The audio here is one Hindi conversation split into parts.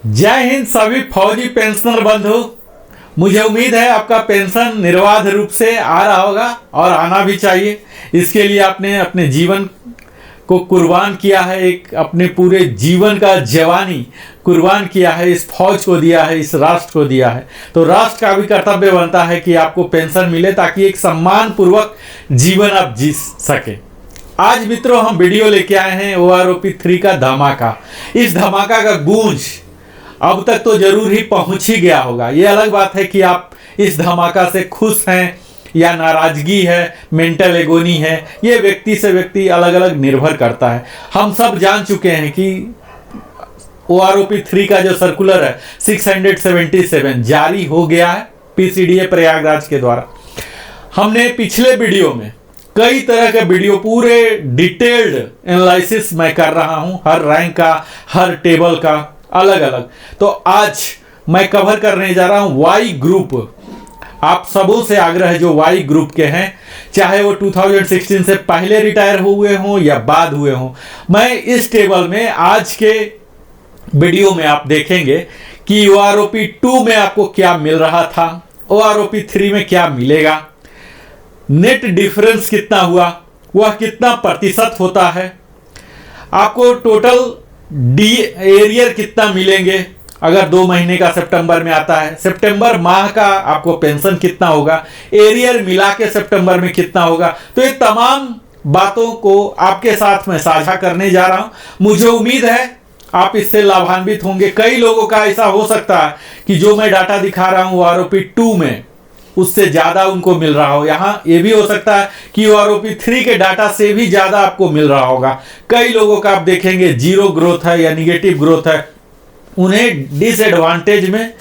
जय हिंद सभी फौजी पेंशनर बंधु। मुझे उम्मीद है आपका पेंशन निर्बाध रूप से आ रहा होगा और आना भी चाहिए। इसके लिए आपने अपने जीवन को कुर्बान किया है, एक अपने पूरे जीवन का जवानी कुर्बान किया है, इस फौज को दिया है, इस राष्ट्र को दिया है। तो राष्ट्र का भी कर्तव्य बनता है कि आपको पेंशन मिले ताकि एक सम्मान पूर्वक जीवन आप जी सके। आज मित्रों हम वीडियो लेके आए हैं OROP 3 का धमाका। इस धमाका का गूंज अब तक तो जरूर ही पहुंच ही गया होगा। ये अलग बात है कि आप इस धमाका से खुश हैं या नाराजगी है, मेंटल एगोनी है, ये व्यक्ति से व्यक्ति अलग अलग निर्भर करता है। हम सब जान चुके हैं कि OROP 3 का जो सर्कुलर है 677 जारी हो गया है PCDA प्रयागराज के द्वारा। हमने पिछले वीडियो में कई तरह के वीडियो पूरे डिटेल्ड एनालिसिस मैं कर रहा हूं, हर रैंक का, हर टेबल का अलग अलग। तो आज मैं कवर करने जा रहा हूं वाई ग्रुप। आप सबों से आग्रह है जो वाई ग्रुप के हैं, चाहे वो 2016 से पहले रिटायर हुए हों या बाद हुए हों, मैं इस टेबल में आज के वीडियो में आप देखेंगे कि OROP 2 में आपको क्या मिल रहा था, OROP 3 में क्या मिलेगा, नेट डिफरेंस कितना हुआ, वह कितना प्रतिशत होता है, आपको टोटल डी एरियर कितना मिलेंगे अगर 2 महीने का सितंबर में आता है, सितंबर माह का आपको पेंशन कितना होगा, एरियर मिला के सितंबर में कितना होगा। तो ये तमाम बातों को आपके साथ में साझा करने जा रहा हूं। मुझे उम्मीद है आप इससे लाभान्वित होंगे। कई लोगों का ऐसा हो सकता है कि जो मैं डाटा दिखा रहा हूं OROP 2 में उससे ज्यादा उनको मिल रहा हो। यहाँ ये भी हो सकता है कि OROP 3 के डाटा से भी ज्यादा आपको मिल रहा होगा। कई लोगों का आप देखेंगे जीरो ग्रोथ है या निगेटिव ग्रोथ है, उन्हें डिसएडवांटेज में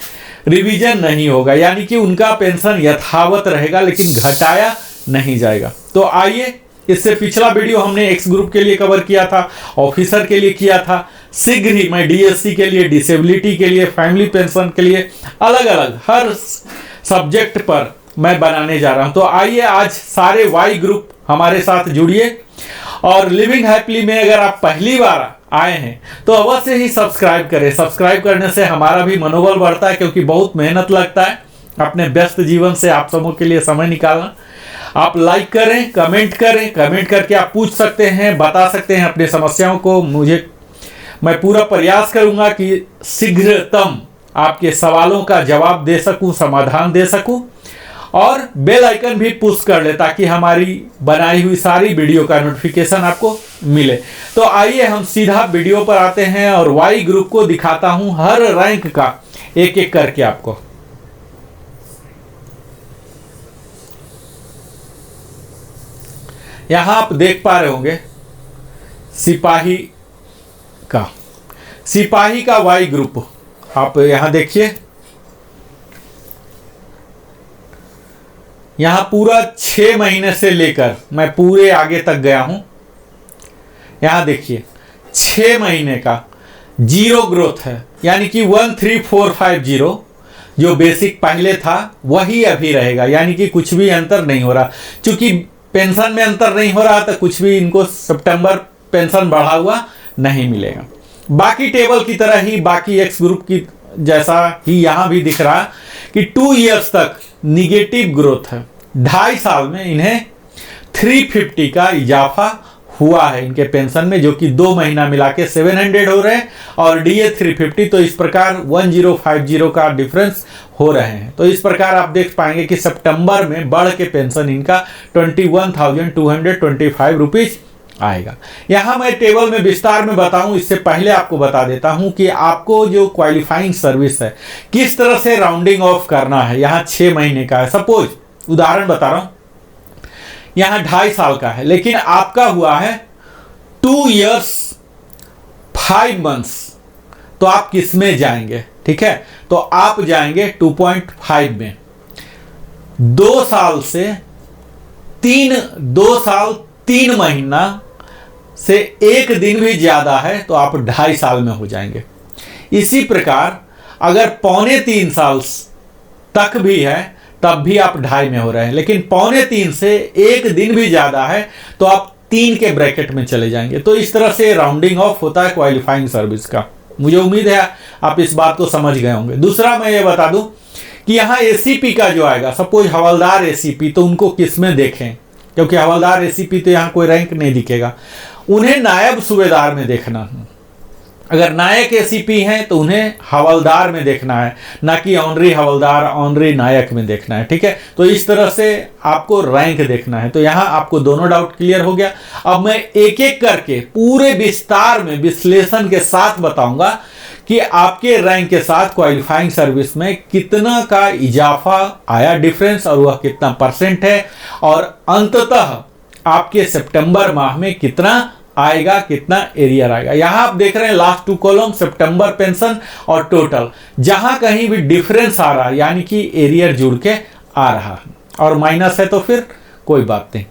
रिवीजन नहीं होगा, यानी कि उनका पेंशन यथावत रहेगा लेकिन घटाया नहीं जाएगा। तो आइए, इससे पिछला वीडियो हमने एक्स ग्रुप के लिए कवर किया था, ऑफिसर के लिए किया था। शीघ्र ही मैं DSC के लिए, डिसेबिलिटी के लिए, फैमिली पेंशन के लिए अलग अलग हर सब्जेक्ट पर मैं बनाने जा रहा हूं। तो आइए आज सारे वाई ग्रुप हमारे साथ जुड़िए और लिविंग हैप्पीली में अगर आप पहली बार आए हैं तो अवश्य ही सब्सक्राइब करें। सब्सक्राइब करने से हमारा भी मनोबल बढ़ता है, क्योंकि बहुत मेहनत लगता है अपने व्यस्त जीवन से आप सबों के लिए समय निकालना। आप लाइक करें, कमेंट करें, कमेंट करके आप पूछ सकते हैं, बता सकते हैं अपनी समस्याओं को। मैं पूरा प्रयास करूंगा कि शीघ्रतम आपके सवालों का जवाब दे सकूं, समाधान दे सकूं, और बेल आइकन भी पुश कर ले ताकि हमारी बनाई हुई सारी वीडियो का नोटिफिकेशन आपको मिले। तो आइए हम सीधा वीडियो पर आते हैं और वाई ग्रुप को दिखाता हूं हर रैंक का एक एक करके आपको। यहां आप देख पा रहे होंगे सिपाही का वाई ग्रुप। आप यहां देखिए, यहां पूरा 6 महीने से लेकर मैं पूरे आगे तक गया हूं। यहां देखिए 6 महीने का जीरो ग्रोथ है, यानी कि 13450 जो बेसिक पहले था वही अभी रहेगा, यानी कि कुछ भी अंतर नहीं हो रहा। चूंकि पेंशन में अंतर नहीं हो रहा तो कुछ भी इनको सितंबर पेंशन बढ़ा हुआ नहीं मिलेगा। बाकी टेबल की तरह ही, बाकी एक्स ग्रुप की जैसा ही यहां भी दिख रहा कि 2 इयर्स तक निगेटिव ग्रोथ है। 2.5 साल में इन्हें 350 का इजाफा हुआ है इनके पेंशन में, जो कि 2 महीना मिला के 700 हो रहे हैं और DA 350। तो इस प्रकार 1050 का डिफरेंस हो रहे हैं। तो इस प्रकार आप देख पाएंगे कि सितंबर में बढ़ के पेंशन इनका 21,225 रुपीज आएगा। यहां मैं टेबल में विस्तार में बताऊं, इससे पहले आपको बता देता हूं कि आपको जो क्वालिफाइंग सर्विस है किस तरह से राउंडिंग ऑफ करना है। यहां 6 महीने का है, सपोज उदाहरण बता रहा हूं, यहां 2.5 साल का है लेकिन आपका हुआ है 2 इयर्स 5 मंथ्स। तो आप किस में जाएंगे? ठीक है, तो आप जाएंगे 2.5 में। 2 साल 3 महीना से 1 दिन भी ज्यादा है तो आप 2.5 साल में हो जाएंगे। इसी प्रकार अगर 2.25 साल तक भी है तब भी आप 2.5 में हो रहे हैं, लेकिन 2.25 से 1 दिन भी ज्यादा है तो आप 3 के ब्रैकेट में चले जाएंगे। तो इस तरह से राउंडिंग ऑफ होता है क्वालिफाइंग सर्विस का। मुझे उम्मीद है आप इस बात को समझ गए होंगे। दूसरा मैं ये बता दूं कि यहाँ एसीपी का जो आएगा, सपोज हवलदार एसीपी, तो उनको किस में देखें, क्योंकि हवलदार एसीपी तो यहाँ कोई रैंक नहीं दिखेगा, उन्हें नायब सूबेदार में देखना है। अगर नायक एसीपी हैं तो उन्हें हवलदार में देखना है, ना कि ऑनरी हवलदार ऑनरी नायक में देखना है। ठीक है, तो इस तरह से आपको रैंक देखना है। तो यहाँ आपको दोनों डाउट क्लियर हो गया। अब मैं एक एक करके पूरे विस्तार में विश्लेषण के साथ बताऊंगा कि आपके रैंक के साथ क्वालिफाइंग सर्विस में कितना का इजाफा आया, डिफरेंस, और वह कितना परसेंट है, और अंततः आपके सितंबर माह में कितना आएगा, कितना एरियर आएगा। यहां आप देख रहे हैं लास्ट 2 कॉलम सितंबर पेंशन और टोटल, जहां कहीं भी डिफरेंस आ रहा है यानी कि एरियर जुड़ के आ रहा है, और माइनस है तो फिर कोई बात नहीं।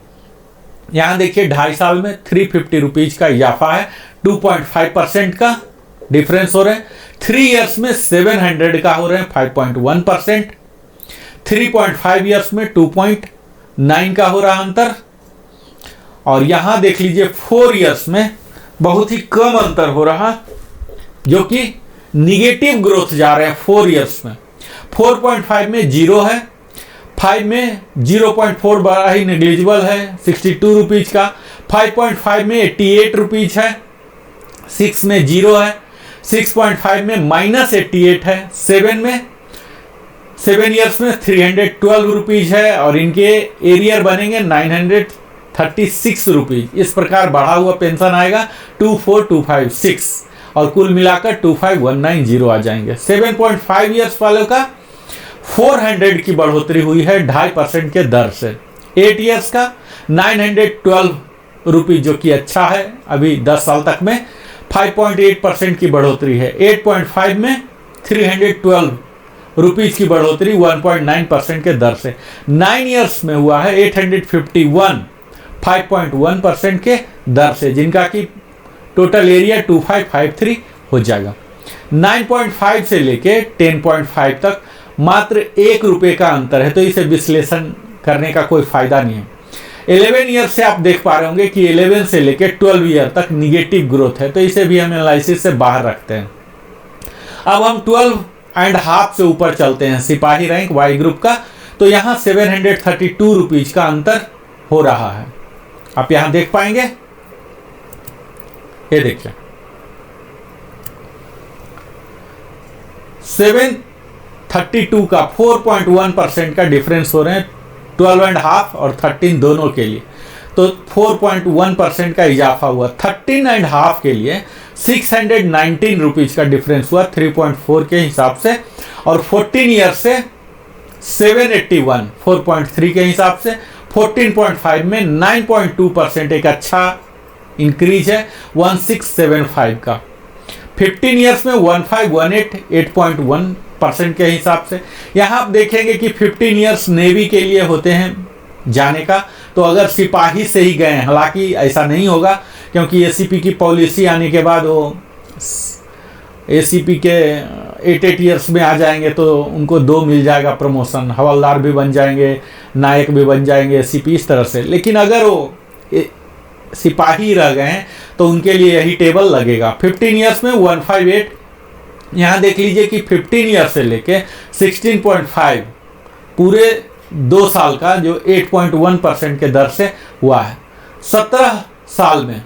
यहां देखिए 2.5 साल में 350 रुपीज का इजाफा है, 2.5% का डिफरेंस हो रहे हैं। 3 इयर्स में 700 का हो रहे हैं, 5.1%। 3.5 इयर्स में 2.9 का हो रहा अंतर, और यहां देख लीजिए 4 इयर्स में बहुत ही कम अंतर हो रहा, जो कि निगेटिव ग्रोथ जा रहे हैं 4 इयर्स में। 4.5 में 0 है, 5 में 0.4 बड़ा ही नेग्लिजिबल है, 62 रुपीज का। 5.5 में 88 रुपीज है, 6 में 0 है, 6.5 में -88 है, 7 इयर्स में 312 रुपीज है, और इनके एरियर बनेंगे 936 रुपीज। इस प्रकार बढ़ा हुआ पेंशन आएगा 24256, और कुल मिलाकर 25190 आ जाएंगे। 7.5 इयर्स वालों का 400 की बढ़ोतरी हुई है 2.5% के दर से। 8 इयर्स का 912 रुपीज, जो कि अच्छा है अभी 10 साल तक में। 5.8% की बढ़ोतरी है। 8.5 में 312 रुपीज की बढ़ोतरी 1.9% के दर से। 9 इयर्स में हुआ है 851, 5.1% के दर से, जिनका कि टोटल एरिया 2553 हो जाएगा। 9.5 से लेके 10.5 तक मात्र 1 रुपये का अंतर है, तो इसे विश्लेषण करने का कोई फायदा नहीं है। 11 ईयर से आप देख पा रहे होंगे कि 11 से लेके 12 ईयर तक निगेटिव ग्रोथ है, तो इसे भी हम एनालिसिस से बाहर रखते हैं। अब हम 12.5 से ऊपर चलते हैं, सिपाही रैंक वाई ग्रुप का, तो यहाँ 732 रुपीज का अंतर हो रहा है। आप यहां देख पाएंगे, ये देखिए 732 का 4.1% का डिफरेंस हो रहे हैं 12.5 और 13 दोनों के लिए, तो 4.1% का इजाफा हुआ। 13.5 के लिए 619 रुपीज का डिफरेंस हुआ 3.4 के हिसाब से, और 14 ईयर से 781 4.3 के हिसाब से। 14.5 में 9.2% एक अच्छा इंक्रीज है 1675 का। 15 ईयर्स में 1518 8.1% के हिसाब से। यहाँ आप देखेंगे कि 15 ईयर्स नेवी के लिए होते हैं जाने का, तो अगर सिपाही से ही गए, हालांकि ऐसा नहीं होगा क्योंकि एसीपी की पॉलिसी आने के बाद वो एसीपी के 8 ईयर्स में आ जाएंगे तो उनको 2 मिल जाएगा प्रमोशन, हवलदार भी बन जाएंगे, नायक भी बन जाएंगे, एसीपी, इस तरह से। लेकिन अगर वो सिपाही रह गए हैं तो उनके लिए यही टेबल लगेगा। 15 ईयर्स में 158, यहाँ देख लीजिए कि 15 ईयर से लेके 16.5 पूरे 2 साल का जो 8.1% के दर से हुआ है। 17 साल में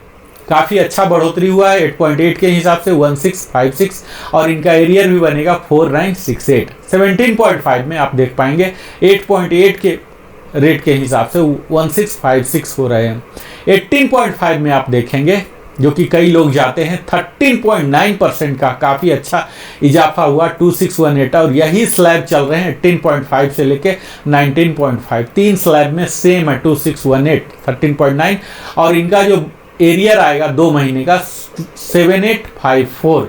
काफ़ी अच्छा बढ़ोतरी हुआ है 8.8 के हिसाब से 1656, और इनका एरियर भी बनेगा 4968। 17.5 में आप देख पाएंगे 8.8 के रेट के हिसाब से 1656 हो रहे हैं। 18.5 में आप देखेंगे, जो कि कई लोग जाते हैं, 13.9% का काफ़ी अच्छा इजाफा हुआ 2618, और यही स्लैब चल रहे हैं 18.5 से लेके 19.5। 3 स्लैब में सेम है 2618 13.9, और इनका जो एरियर आएगा 2 महीने का 7854,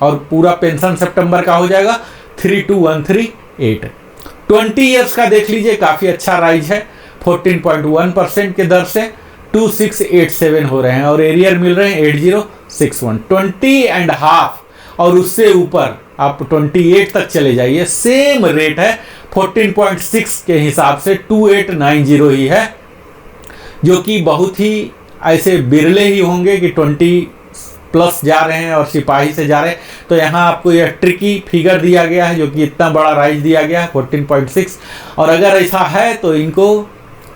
और पूरा पेंशन सितंबर का हो जाएगा 32138। 20 ईयर्स का देख लीजिए काफ़ी अच्छा राइज है 14.1% के दर से 2687 हो रहे हैं, और एरियर मिल रहे हैं 8061। 20.5 और उससे ऊपर आप 28 तक चले जाइए, सेम रेट है 14.6 के हिसाब से 2890 ही है, जो कि बहुत ही ऐसे बिरले ही होंगे कि 20+ प्लस जा रहे हैं और सिपाही से जा रहे हैं, तो यहाँ आपको यह ट्रिकी फिगर दिया गया है जो कि इतना बड़ा राइज दिया गया है 14.6, और अगर ऐसा है तो इनको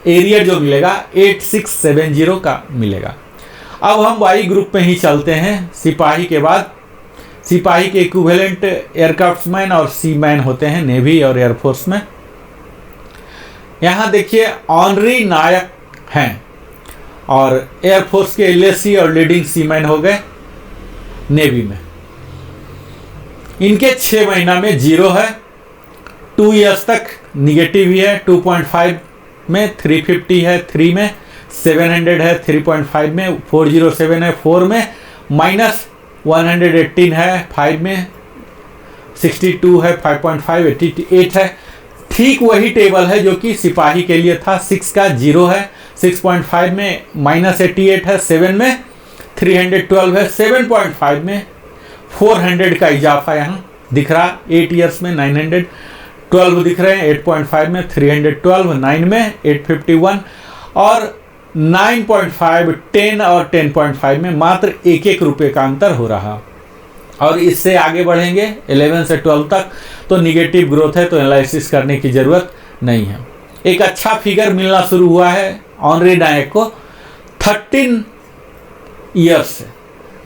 एरियर जो मिलेगा 8670 का मिलेगा। अब हम वाई ग्रुप में ही चलते हैं। सिपाही के बाद सिपाही के इक्विवेलेंट एयरक्राफ्ट्समैन और सीमैन होते हैं नेवी और एयरफोर्स में। यहाँ देखिए ऑनरी नायक हैं और एयरफोर्स के एलएसी और लीडिंग सीमैन हो गए नेवी में। इनके 6 महीना में 0 है, 2 इयर्स तक निगेटिव ही है, 2.5 में 350 है, 3 में 700 है, 3.5 में 407 है, 4 में -118 है, 5 में 62 है, 5.5 88 है। ठीक वही टेबल है जो कि सिपाही के लिए था। 6 का 0 है, 6.5 में -88 है, 7 में 312 है, 7.5 में 400 का इजाफा यहाँ दिख रहा, 8 इयर्स में 912 दिख रहे हैं, 8.5 में 312, 9 में 851 और 9.5, 10 और 10.5 में मात्र 1-1 रुपये का अंतर हो रहा। और इससे आगे बढ़ेंगे 11 से 12 तक तो निगेटिव ग्रोथ है, तो एनालिसिस करने की ज़रूरत नहीं है। एक अच्छा फिगर मिलना शुरू हुआ है ऑनरी नायक को 13 ईयर्स से,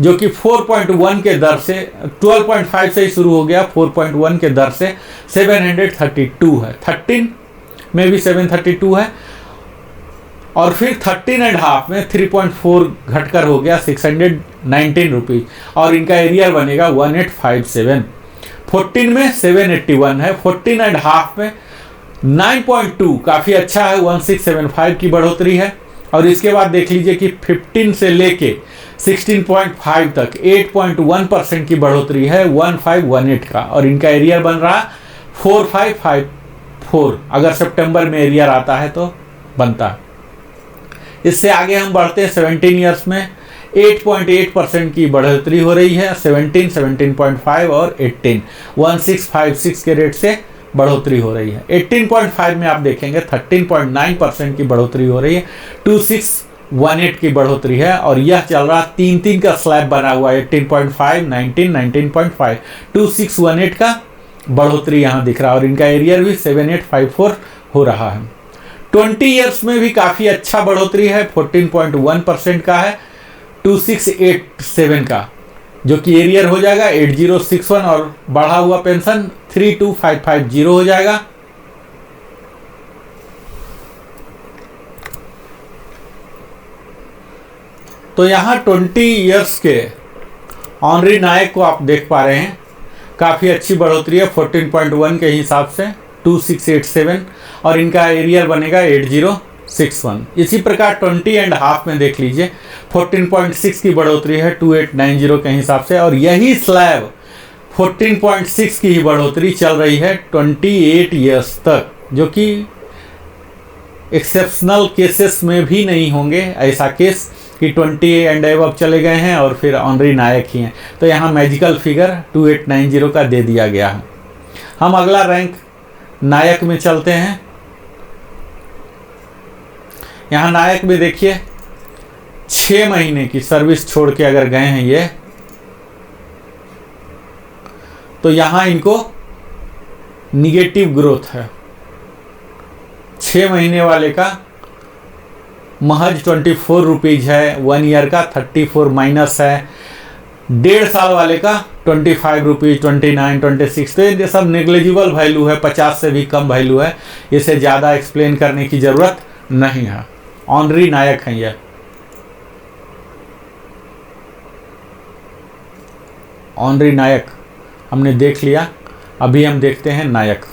जो कि 4.1 के दर से 12.5 से ही शुरू हो गया, 4.1 के दर से 732 है। 13 में भी 732 है और फिर 13.5 में 3.4 घटकर हो गया 619 रुपीज़ और इनका एरियर बनेगा 1857। 14 में 781 है, 14.5 में 9.2 काफ़ी अच्छा है, 1675 की बढ़ोतरी है। और इसके बाद देख लीजिए कि 15 से लेके 16.5 तक 8.1% की बढ़ोतरी है, 1518 का, और इनका एरियर बन रहा 4554। अगर सितंबर में एरियर आता है तो बनता है। इससे आगे हम बढ़ते हैं 17 ईयर्स में 8.8% की बढ़ोतरी हो रही है, 17, 17.5 और 18 1656 के रेट से बढ़ोतरी हो रही है। 18.5 में आप देखेंगे 13.9% की बढ़ोतरी हो रही है, 2618 की बढ़ोतरी है और यह चल रहा 3-3 का स्लैब बना हुआ है, 18.5, 19, 19.5, 2618 का बढ़ोतरी यहाँ दिख रहा है और इनका एरियर भी 7854 हो रहा है। 20 ईयर्स में भी काफ़ी अच्छा बढ़ोतरी है, 14.1% का है, 2687 का, जो कि एरियर हो जाएगा 8061 और बढ़ा हुआ पेंशन 32550 हो जाएगा। तो यहाँ 20 ईयर्स के ऑनरी नायक को आप देख पा रहे हैं, काफ़ी अच्छी बढ़ोतरी है 14.1 के हिसाब से 2687 और इनका एरियर बनेगा 8061। इसी प्रकार 20.5 में देख लीजिए 14.6 की बढ़ोतरी है 2890 के हिसाब से और यही स्लैब 14.6 की ही बढ़ोतरी चल रही है 28 ईयर्स तक, जो कि एक्सेप्शनल केसेस में भी नहीं होंगे ऐसा केस कि 20 एंड अबव चले गए हैं और फिर ऑनरी नायक ही हैं। तो यहाँ मैजिकल फिगर 2890 का दे दिया गया है। हम अगला रैंक नायक में चलते हैं। यहाँ नायक में देखिए 6 महीने की सर्विस छोड़ के अगर गए हैं ये, तो यहाँ इनको निगेटिव ग्रोथ है। 6 महीने वाले का महज 24 रुपीज़ है, 1 ईयर का 34 माइनस है, 1.5 साल वाले का 25 रुपीज़, 29, 26। तो ये सब नेग्लिजिबल वैल्यू है, 50 से भी कम वैल्यू है, इसे ज़्यादा एक्सप्लेन करने की ज़रूरत नहीं है। ऑनरी नायक हैं ये। ऑनरी नायक हमने देख लिया, अभी हम देखते हैं नायक।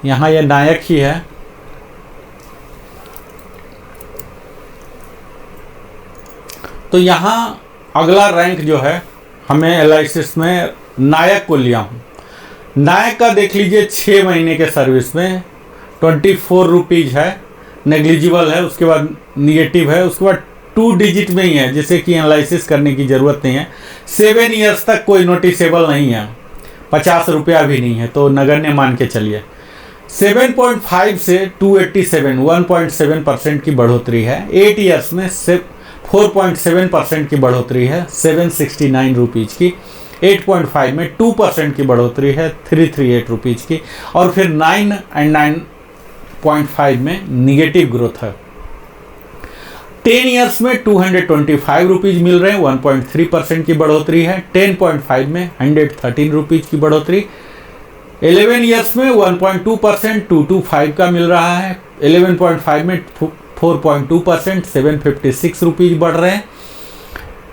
यहाँ ये नायक ही है। तो यहाँ अगला रैंक जो है हमें एनालिसिस में नायक को लिया हूँ। नायक का देख लीजिए 6 महीने के सर्विस में 24 रुपीज़ है, नेग्लिजिबल है, उसके बाद निगेटिव है, उसके बाद 2 डिजिट में ही है जिसे कि एनालिसिस करने की ज़रूरत नहीं है। 7 ईयर्स तक कोई नोटिसेबल नहीं है, 50 रुपया भी नहीं है, तो नगण्य मान के चलिए। 7.5 से 287 1.7% की बढ़ोतरी है। 8 ईयर्स में 4.7% की बढ़ोतरी है 769 रुपीज़ की। 8.5 में 2% की बढ़ोतरी है 338 रुपीज़ की। और फिर 9 एंड 9.5 में निगेटिव ग्रोथ है। 10 ईयर्स में 225 रुपीज़ मिल रहे हैं, 1.3% की बढ़ोतरी है। 10.5 में 113 रुपीज़ की बढ़ोतरी। 11 ईयर्स में 1.2% 225 का मिल रहा है। 11.5 में 4.2% 756 रुपीज़ बढ़ रहे हैं।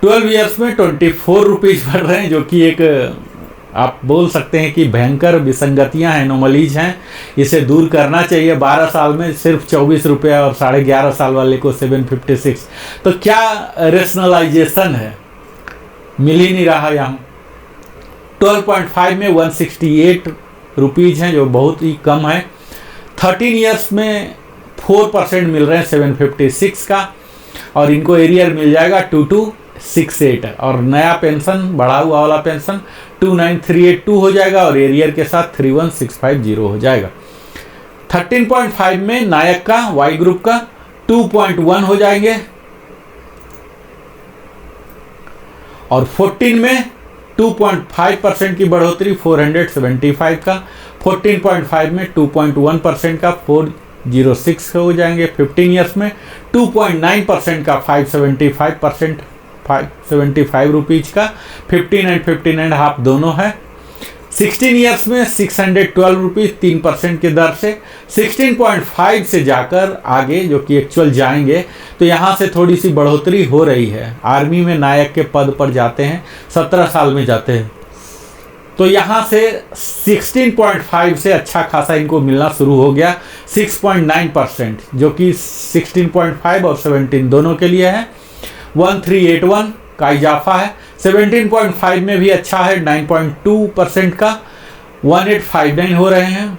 12 ईयर्स में 24 रुपीज़ बढ़ रहे हैं, जो कि एक आप बोल सकते हैं कि भयंकर विसंगतियां हैं, एनोमलीज हैं। इसे दूर करना चाहिए। 12 साल में सिर्फ 24 रुपये और 11.5 साल वाले को 756, तो क्या रेशनलाइजेशन है, मिल ही नहीं रहा यहाँ। 12.5 में 168 रुपीज़ हैं, जो बहुत ही कम है। 13 ईयर्स में 4% मिल रहे हैं 756 का, और इनको एरियर मिल जाएगा 2268 और नया पेंशन बढ़ा हुआ वाला पेंशन 29382 हो जाएगा और एरियर के साथ 31650 हो जाएगा। 13.5 में नायक का वाई ग्रुप का 2.1 हो जाएंगे और 14 में 2.5% की बढ़ोतरी 475 का। 14.5 में 2.1% का 406 हो जाएंगे। 15 ईयर्स में 2.9% का 575 रुपीज़ का। 15 एंड 15.5 दोनों है। 16 ईयर्स में 612 रुपीज़ 3% की दर से। 16.5 से जाकर आगे जो कि एक्चुअल जाएंगे तो यहाँ से थोड़ी सी बढ़ोतरी हो रही है। आर्मी में नायक के पद पर जाते हैं, 17 साल में जाते हैं, तो यहाँ से 16.5 से अच्छा खासा इनको मिलना शुरू हो गया 6.9%, जो कि 16.5 और 17 दोनों के लिए है। 1381 का इजाफा है। 17.5 में भी अच्छा है 9.2% का 1859 हो रहे हैं।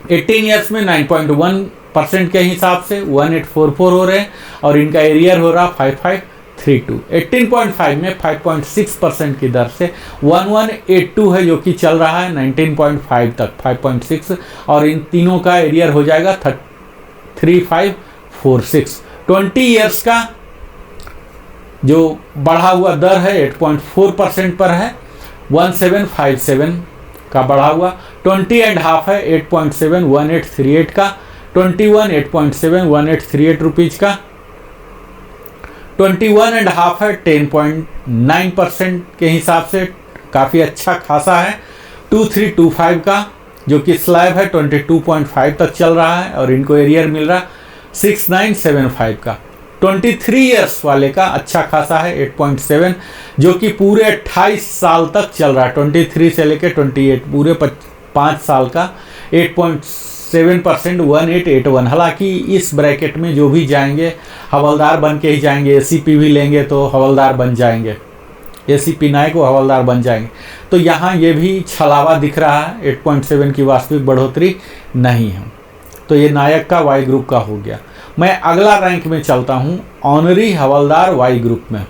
18 ईयर्स में 9.1% के हिसाब से 1844 हो रहे हैं और इनका एरियर हो रहा 5532। 18.5 में 5.6% की दर से 1182 है, जो कि चल रहा है 19.5 तक 5.6 और इन तीनों का एरियर हो जाएगा 3546। 20 ईयर्स का जो बढ़ा हुआ दर है 8.4% पर है 1757 का बढ़ा हुआ। 20.5 है 8.7 1838 का। 21 8.7 1838 रुपीज़ का। 21.5 है 10.9% के हिसाब से काफ़ी अच्छा खासा है। 2325 का जो कि स्लैब है 22.5 तक चल रहा है और इनको एरियर मिल रहा 6975 का। 23 ईयर्स वाले का अच्छा खासा है 8.7, जो कि पूरे 28 साल तक चल रहा है। 23 से लेकर 28 पूरे 5 साल का 8.7% 1881। हालांकि इस ब्रैकेट में जो भी जाएंगे हवलदार बन के ही जाएंगे। एसीपी भी लेंगे तो हवलदार बन जाएंगे, एसीपी नायक वो हवलदार बन जाएंगे। तो यहाँ ये भी छलावा दिख रहा है, 8.7 की वास्तविक बढ़ोतरी नहीं है। तो ये नायक का वाई ग्रुप का हो गया। मैं अगला रैंक में चलता हूं, ऑनरी हवलदार वाई ग्रुप में।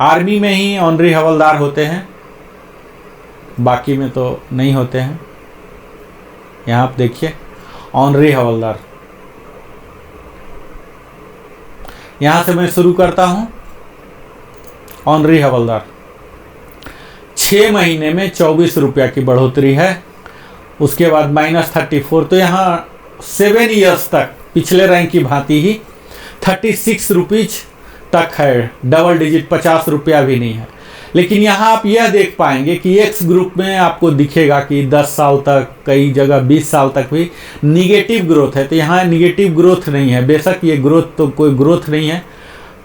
आर्मी में ही ऑनरी हवलदार होते हैं, बाकी में तो नहीं होते हैं। यहां आप देखिए ऑनरी हवलदार। यहां से मैं शुरू करता हूं। ऑनरी हवलदार 6 महीने में 24 रुपया की बढ़ोतरी है। उसके बाद -34, तो यहाँ 7 ईयर्स तक पिछले रैंक की भांति ही 36 रुपीज़ तक है। डबल डिजिट 50 रुपया भी नहीं है। लेकिन यहाँ आप यह देख पाएंगे कि एक्स ग्रुप में आपको दिखेगा कि 10 साल तक, कई जगह 20 साल तक भी निगेटिव ग्रोथ है। तो यहाँ निगेटिव ग्रोथ नहीं है। बेशक ये ग्रोथ तो कोई ग्रोथ नहीं है।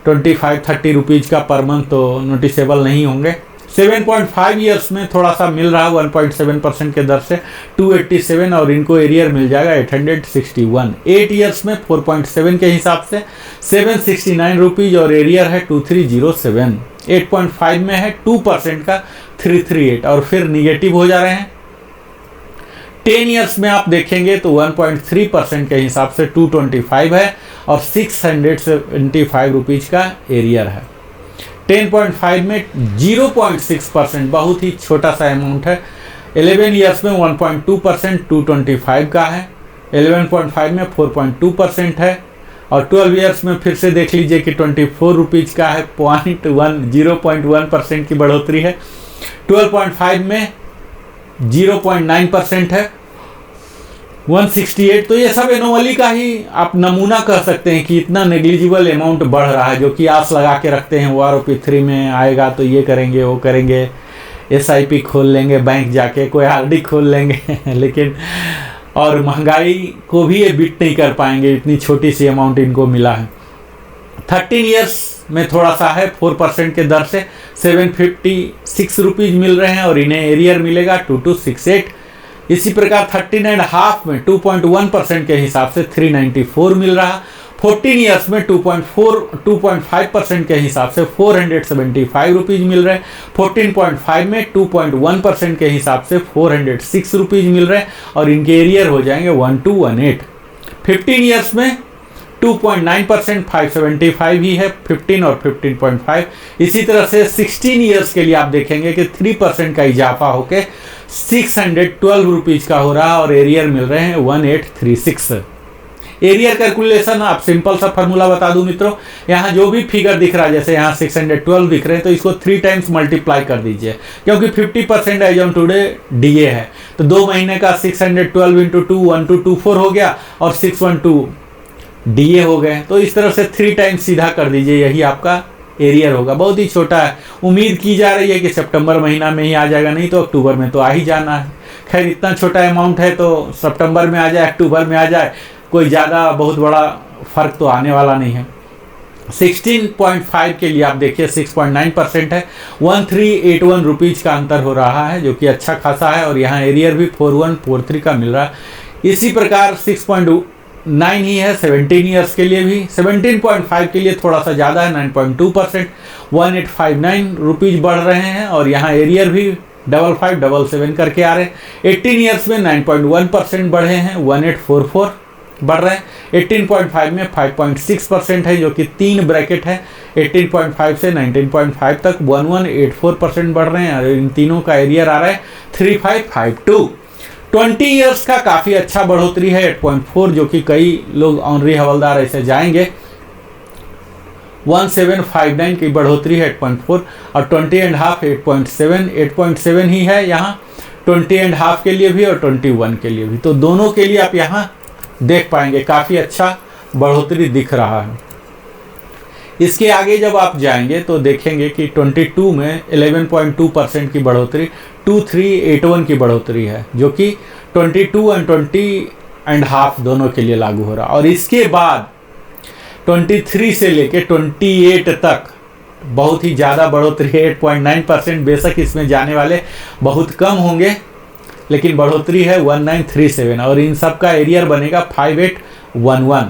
25-30 रुपीज़ का पर मंथ तो नोटिसेबल नहीं होंगे। 7.5 ईयर्स में थोड़ा सा मिल रहा है 1.7% के दर से 287 और इनको एरियर मिल जाएगा 861। 8 ईयर्स में 4.7 के हिसाब से 769 रुपीज़ और एरियर है 2307। 8.5 में है 2% का 338 और फिर निगेटिव हो जा रहे हैं। 10 ईयर्स में आप देखेंगे तो 1.3% के हिसाब से 225 है और 675 रुपीज़ का एरियर है। 10.5 में 0.6%, बहुत ही छोटा सा अमाउंट है। 11 ईयर्स में 1.2%, 225 का है। 11.5 में 4.2% है। और 12 ईयर्स में फिर से देख लीजिए कि 24 रुपीज़ का है, 0.1% की बढ़ोतरी है। 12.5 में 0.9% है, 168। तो ये सब एनोमली का ही आप नमूना कह सकते हैं कि इतना नेग्लिजिबल अमाउंट बढ़ रहा है, जो कि आस लगा के रखते हैं OROP3 में आएगा तो ये करेंगे वो करेंगे, SIP खोल लेंगे बैंक जाके, कोई RD खोल लेंगे लेकिन और महंगाई को भी ये बीट नहीं कर पाएंगे, इतनी छोटी सी अमाउंट इनको मिला है। 13 ईयर्स में थोड़ा सा है, 4% के दर से 756 रुपीज़ मिल रहे हैं और इन्हें एरियर मिलेगा 2268। इसी प्रकार 13.5 में 2.1% के हिसाब से 394 मिल रहा। 14 ईयर्स में 2.5% के हिसाब से 475 रुपीज़ मिल रहे। 14.5 में 2.1% के हिसाब से 406 रुपीज़ मिल रहे और इनके एरियर हो जाएंगे 1218। 15 ईयर्स में 2.9% 575 ही है, 15 और 15.5। इसी तरह से 16 ईयर्स के लिए आप देखेंगे कि 3% का इजाफा होके 612 रुपीज़ का हो रहा और एरियर मिल रहे हैं 1836। एरियर कैलकुलेशन आप सिंपल सा फार्मूला बता दूं मित्रों, यहाँ जो भी फिगर दिख रहा है, जैसे यहाँ 612 दिख रहे हैं तो इसको 3 टाइम्स मल्टीप्लाई कर दीजिए, क्योंकि 50% एज ऑन टुडे DA है। तो 2 महीने का 612 इंटू 2 1224 हो गया और 612 DA हो गए। तो इस तरह से 3 टाइम्स सीधा कर दीजिए, यही आपका एरियर होगा। बहुत ही छोटा है, उम्मीद की जा रही है कि सितंबर महीना में ही आ जाएगा, नहीं तो अक्टूबर में तो आ ही जाना है। खैर इतना छोटा अमाउंट है तो सितंबर में आ जाए अक्टूबर में आ जाए, कोई ज़्यादा बहुत बड़ा फ़र्क तो आने वाला नहीं है। 16.5 के लिए आप देखिए 6.9% है, 1381 रुपीज़ का अंतर हो रहा है, जो कि अच्छा खासा है। और यहाँ एरियर भी 4143 का मिल रहा है। इसी प्रकार 6.9 ही है 17 ईयर्स के लिए भी। 17.5 के लिए थोड़ा सा ज़्यादा है, 9.2%, 1859 रुपीज़ बढ़ रहे हैं और यहाँ एरियर भी 5577 करके आ रहे हैं। 18 ईयर्स में 9.1% बढ़े हैं, 1844 बढ़ रहे हैं। 18.5 में 5.6% है, जो कि 3 ब्रैकेट है। 18.5 से 19.5 तक 1184% बढ़ रहे हैं और इन तीनों का एरियर आ रहा है 3552। 20 ईयर्स का काफ़ी अच्छा बढ़ोतरी है 8.4, जो कि कई लोग ऑनरी हवलदार ऐसे जाएंगे। 1759 की बढ़ोतरी है 8.4 और 20.5 8.7, 8.7 ही है यहाँ 20.5 के लिए भी और 21 के लिए भी। तो दोनों के लिए आप यहाँ देख पाएंगे काफ़ी अच्छा बढ़ोतरी दिख रहा है। इसके आगे जब आप जाएंगे तो देखेंगे कि 22 में 11.2% की बढ़ोतरी 2381 की बढ़ोतरी है, जो कि 22 और 20.5 दोनों के लिए लागू हो रहा। और इसके बाद 23 से लेके 28 तक बहुत ही ज़्यादा बढ़ोतरी है 8.9%। बेशक इसमें जाने वाले बहुत कम होंगे, लेकिन बढ़ोतरी है 1937 और इन सब का एरियर बनेगा 5811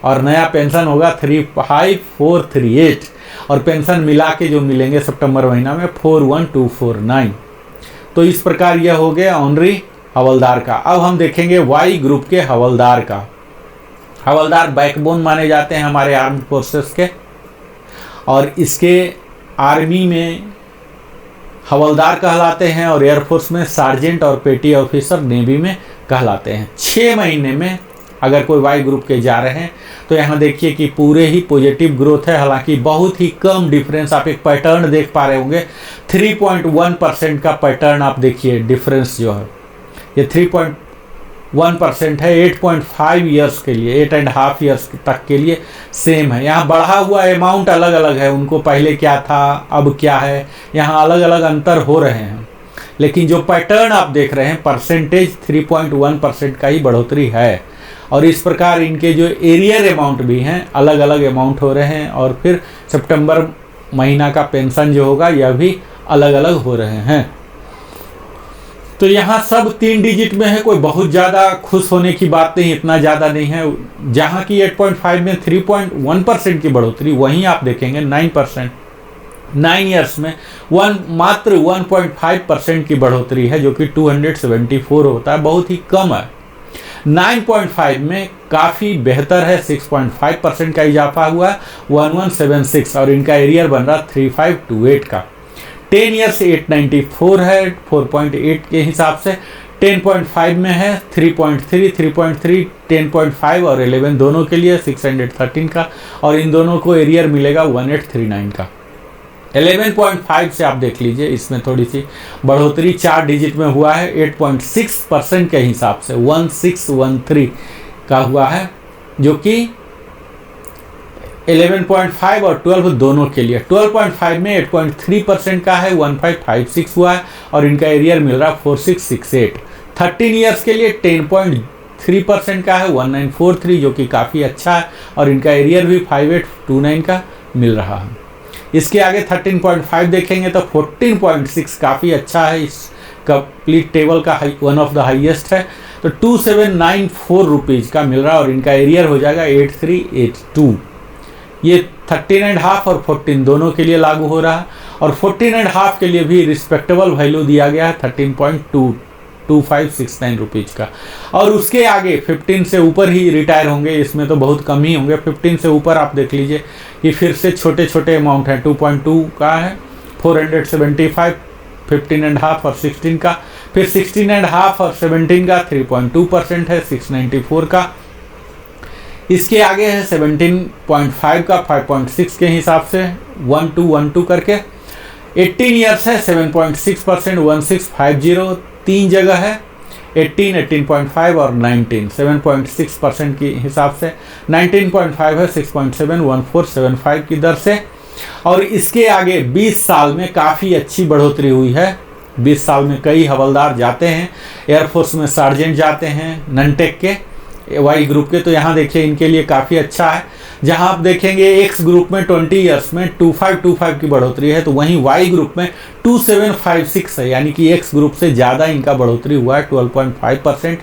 और नया पेंशन होगा 35438 और पेंशन मिला के जो मिलेंगे सितंबर महीना में 41249। तो इस प्रकार यह हो गया ऑनरी हवलदार का। अब हम देखेंगे वाई ग्रुप के हवलदार का। हवलदार बैकबोन माने जाते हैं हमारे आर्म्ड फोर्सेस के, और इसके आर्मी में हवलदार कहलाते हैं और एयरफोर्स में सार्जेंट और पेटी ऑफिसर, नेवी में कहलाते हैं। 6 महीने में अगर कोई वाई ग्रुप के जा रहे हैं तो यहाँ देखिए कि पूरे ही पॉजिटिव ग्रोथ है, हालांकि बहुत ही कम डिफरेंस। आप एक पैटर्न देख पा रहे होंगे, 3.1% का पैटर्न आप देखिए डिफरेंस जो है ये 3.1% है। 8.5 ईयर्स के लिए, 8.5 ईयर्स तक के लिए सेम है। यहाँ बढ़ा हुआ अमाउंट अलग अलग है, उनको पहले क्या था अब क्या है, यहाँ अलग अलग अंतर हो रहे हैं, लेकिन जो पैटर्न आप देख रहे हैं परसेंटेज 3.1% का ही बढ़ोतरी है। और इस प्रकार इनके जो एरियर अमाउंट भी हैं अलग अलग अमाउंट हो रहे हैं और फिर सितंबर महीना का पेंशन जो होगा यह भी अलग अलग हो रहे हैं। तो यहाँ सब 3 डिजिट में है, कोई बहुत ज़्यादा खुश होने की बात नहीं, इतना ज़्यादा नहीं है। जहाँ की 8.5 में 3.1% की बढ़ोतरी, वहीं आप देखेंगे 9%। 9 ईयर्स में मात्र 1.5% की बढ़ोतरी है, जो कि 274 होता है, बहुत ही कम है। 9.5 में काफ़ी बेहतर है, 6.5% का इजाफा हुआ है, 1176, और इनका एरियर बन रहा 3528 का। 10 ईयर्स 894 है 4.8 के हिसाब से। 10.5 में है 3.3, 3.3, 10.5 और 11 दोनों के लिए 613 का, और इन दोनों को एरियर मिलेगा 1839 का। 11.5 से आप देख लीजिए, इसमें थोड़ी सी बढ़ोतरी 4 डिजिट में हुआ है, 8.6% के हिसाब से 1613 का हुआ है, जो कि 11.5 और 12 दोनों के लिए। 12.5 में 8.3% का है, 1556 हुआ है, और इनका एरियर मिल रहा 4668। 13 ईयर्स के लिए 10.3% का है, 1943, जो कि काफ़ी अच्छा है, और इनका एरियर भी 5829 का मिल रहा है। इसके आगे 13.5 देखेंगे तो 14.6 काफ़ी अच्छा है, इस कंप्लीट टेबल का वन ऑफ द हाईएस्ट है, तो 2794 रुपीज़ का मिल रहा है, और इनका एरियर हो जाएगा 8382। ये 13.5 और 14 दोनों के लिए लागू हो रहा है, और 14.5 के लिए भी रिस्पेक्टेबल वैल्यू दिया गया है 13.2569 रुपीज़ का। और उसके आगे 15 से ऊपर ही रिटायर होंगे, इसमें तो बहुत कम ही होंगे। 15 से ऊपर आप देख लीजिए कि फिर से छोटे छोटे अमाउंट हैं, 2.2 का है 475, 15.5 और 16 का, फिर 16.5 और 17 का 3.2% है 694 का। इसके आगे है 17.5 का 5.6 के हिसाब से 1212 करके। 18 ईयर्स है 7.6% 1650, 3 जगह है 18, 18.5 और 19, 7.6% के हिसाब से। 19.5 है 6.7 1475 की दर से। और इसके आगे 20 साल में काफ़ी अच्छी बढ़ोतरी हुई है। 20 साल में कई हवलदार जाते हैं, एयरफोर्स में सार्जेंट जाते हैं ननटेक के वाई ग्रुप के, तो यहाँ देखिए इनके लिए काफ़ी अच्छा है। जहाँ आप देखेंगे एक्स ग्रुप में 20 ईयर्स में 2525 की बढ़ोतरी है, तो वहीं वाई ग्रुप में 2756 है, यानी कि एक्स ग्रुप से ज़्यादा इनका बढ़ोतरी हुआ है 12.5%,